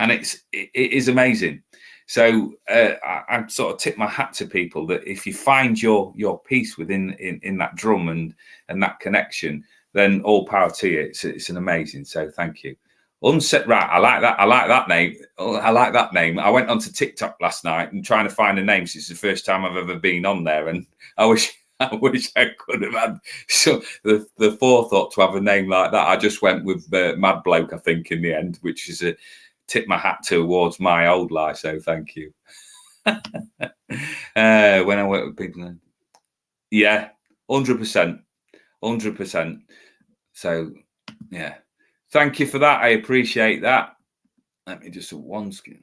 And it is amazing. So I sort of tip my hat to people that if you find your piece within in that drum and that connection, then all power to you. It's an amazing. So thank you. Unset, right? I like that. I like that name. I like that name. I went onto TikTok last night and trying to find a name. Since it's the first time I've ever been on there, and I wish I could have had the forethought to have a name like that. I just went with Mad Bloke, I think, in the end, which is a tip my hat towards my old life. So thank you. When I work with people, yeah, 100%. So yeah, thank you for that. I appreciate that. Let me just one skin.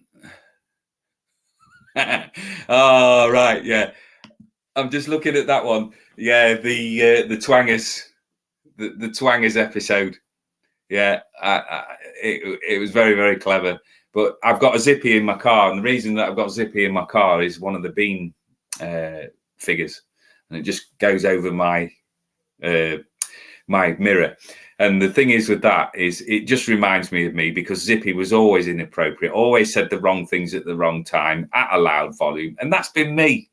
Oh right, yeah. I'm just looking at that one. Yeah, the Twangers, the Twangers episode. Yeah, it was very clever. But I've got a Zippy in my car, and the reason that I've got Zippy in my car is one of the Bean figures, and it just goes over my my mirror. And the thing is with that is it just reminds me of me, because Zippy was always inappropriate, always said the wrong things at the wrong time at a loud volume, and that's been me,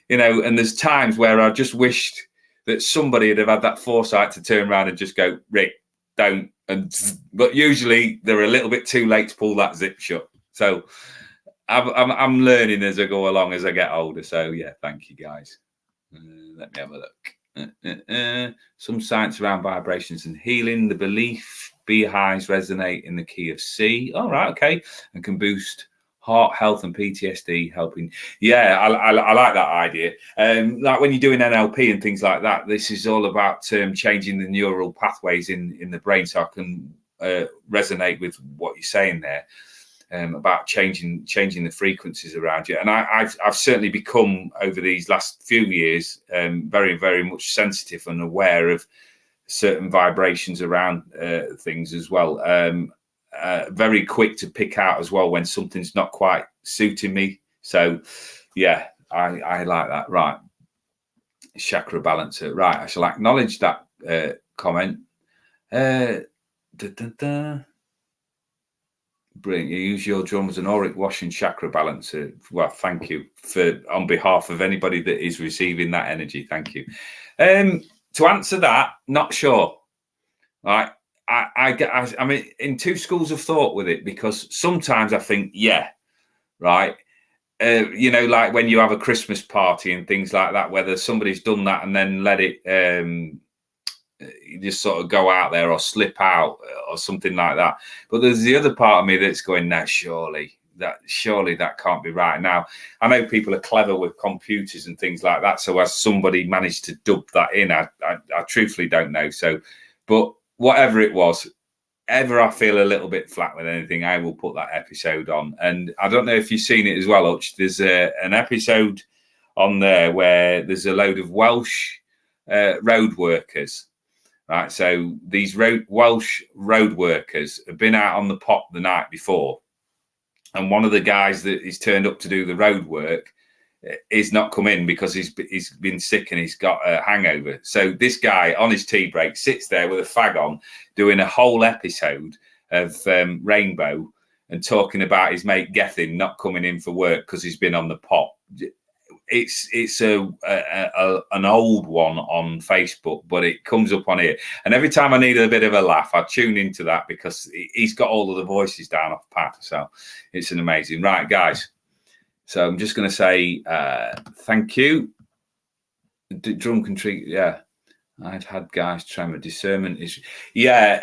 you know. And there's times where I just wished that somebody would have had that foresight to turn around and just go, Rick, don't. But usually they're a little bit too late to pull that zip shut. So I'm learning as I go along as I get older. So yeah, thank you guys. Let me have a look. Some science around vibrations and healing. The belief beehives resonate in the key of C. All right, okay, and can boost heart health and PTSD, helping. Yeah, I like that idea. Like when you're doing NLP and things like that, this is all about changing the neural pathways in the brain, so I can resonate with what you're saying there. About changing the frequencies around you. And I've certainly become, over these last few years, very much sensitive and aware of certain vibrations around things as well. Very quick to pick out as well when something's not quite suiting me. So yeah, I like that. Right, chakra balancer. Right, I shall acknowledge that comment. Brilliant. You use your drum as an auric washing chakra balancer. Well, thank you on behalf of anybody that is receiving that energy. Thank you. To answer that, not sure. Right. I mean, in two schools of thought with it, because sometimes I think, yeah, right. You know, like when you have a Christmas party and things like that, whether somebody's done that and then let it you just sort of go out there or slip out or something like that. But there's the other part of me that's going, no, surely surely that can't be right. Now, I know people are clever with computers and things like that. So has somebody managed to dub that in? I truthfully don't know. So, but whatever it was, ever I feel a little bit flat with anything, I will put that episode on. And I don't know if you've seen it as well, Hutch. There's an episode on there where there's a load of Welsh road workers. Right, so these Welsh road workers have been out on the pot the night before, and one of the guys that is turned up to do the road work is not come in because he's been sick and he's got a hangover. So this guy on his tea break sits there with a fag on, doing a whole episode of Rainbow and talking about his mate Gethin not coming in for work because he's been on the pot. It's an old one on Facebook, but it comes up on here. And every time I need a bit of a laugh, I tune into that because he's got all of the voices down off pat. So it's an amazing. Right, guys. So I'm just going to say thank you. Drunken treat. Yeah. I'd had guys tremor. Discernment is. Yeah.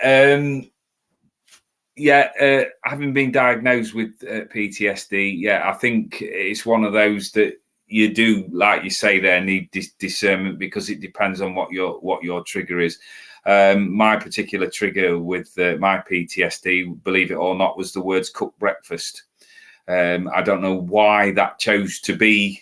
Having been diagnosed with PTSD, yeah, I think it's one of those that you do, like you say there, need discernment because it depends on what your trigger is. My particular trigger with my PTSD, believe it or not, was the words cooked breakfast. I don't know why that chose to be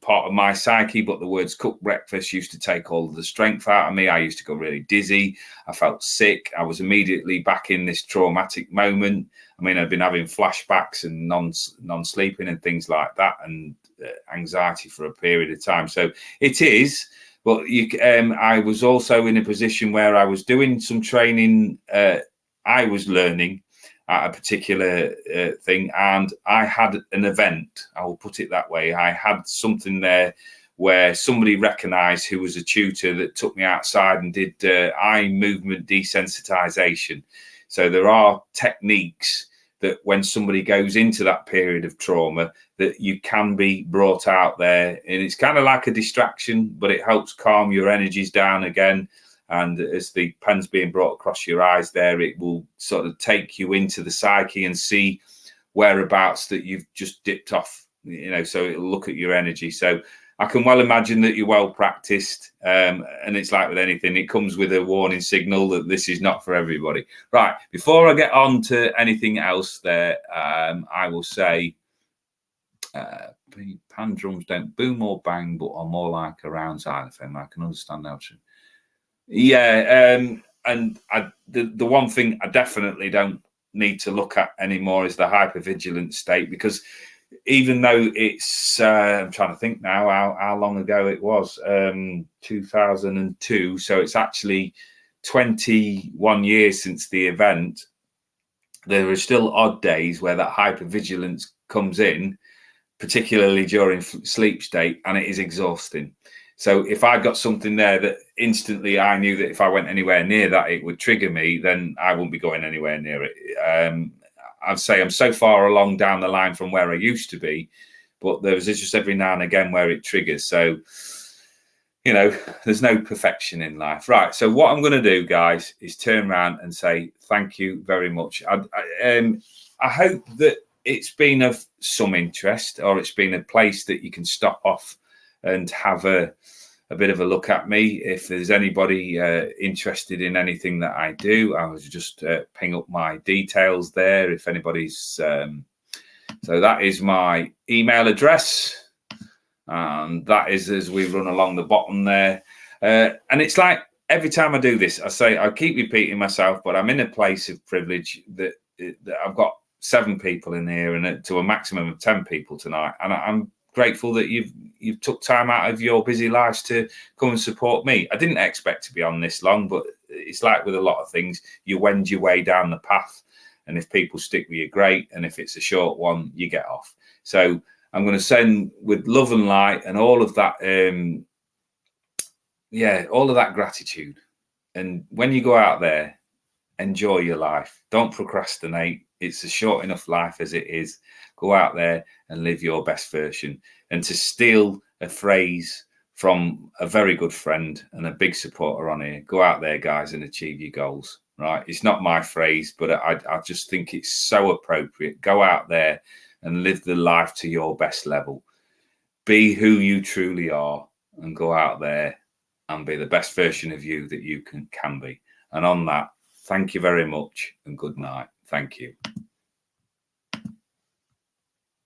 part of my psyche, but the words cooked breakfast used to take all of the strength out of me. I used to go really dizzy. I felt sick. I was immediately back in this traumatic moment. I mean, I've been having flashbacks and non-sleeping and things like that, and anxiety for a period of time. So it is, but I was also in a position where I was doing some training. I was learning at a particular thing, and I had an event, I will put it that way. I had something there where somebody recognized, who was a tutor, that took me outside and did eye movement desensitization. So there are techniques that when somebody goes into that period of trauma, that you can be brought out there, and it's kind of like a distraction, but it helps calm your energies down again. And as the pen's being brought across your eyes there, it will sort of take you into the psyche and see whereabouts that you've just dipped off, so it'll look at your energy. So I can well imagine that you're well practiced. And it's like with anything, it comes with a warning signal that this is not for everybody. Right, before I get on to anything else there, I will say pan drums don't boom or bang, but are more like a round xylophone. I can understand that. Yeah, and the one thing I definitely don't need to look at anymore is the hypervigilant state, because even though it's, I'm trying to think now how long ago it was, 2002, so it's actually 21 years since the event, there are still odd days where that hypervigilance comes in, particularly during sleep state, and it is exhausting. So if I got something there that instantly I knew that if I went anywhere near that, it would trigger me, then I wouldn't be going anywhere near it. I'd say I'm so far along down the line from where I used to be, but there's just every now and again where it triggers. So, there's no perfection in life. Right. So what I'm going to do, guys, is turn around and say thank you very much. I hope that it's been of some interest, or it's been a place that you can stop off and have a bit of a look at me. If there's anybody interested in anything that I do, I will just ping up my details there. If anybody's, so that is my email address, and that is as we run along the bottom there. And it's like every time I do this, I keep repeating myself, but I'm in a place of privilege that I've got 7 people in here and to a maximum of 10 people tonight, and I'm grateful that you've took time out of your busy lives to come and support me. I didn't expect to be on this long, but it's like with a lot of things, you wend your way down the path, and if people stick with you, great, and if it's a short one, you get off. So I'm going to send with love and light and all of that, all of that gratitude. And when you go out there, enjoy your life. Don't procrastinate. It's a short enough life as it is. Go out there and live your best version. And to steal a phrase from a very good friend and a big supporter on here, go out there, guys, and achieve your goals. right? It's not my phrase, but I just think it's so appropriate. Go out there and live the life to your best level. Be who you truly are, and go out there and be the best version of you that you can be. And on that, thank you very much and good night. Thank you.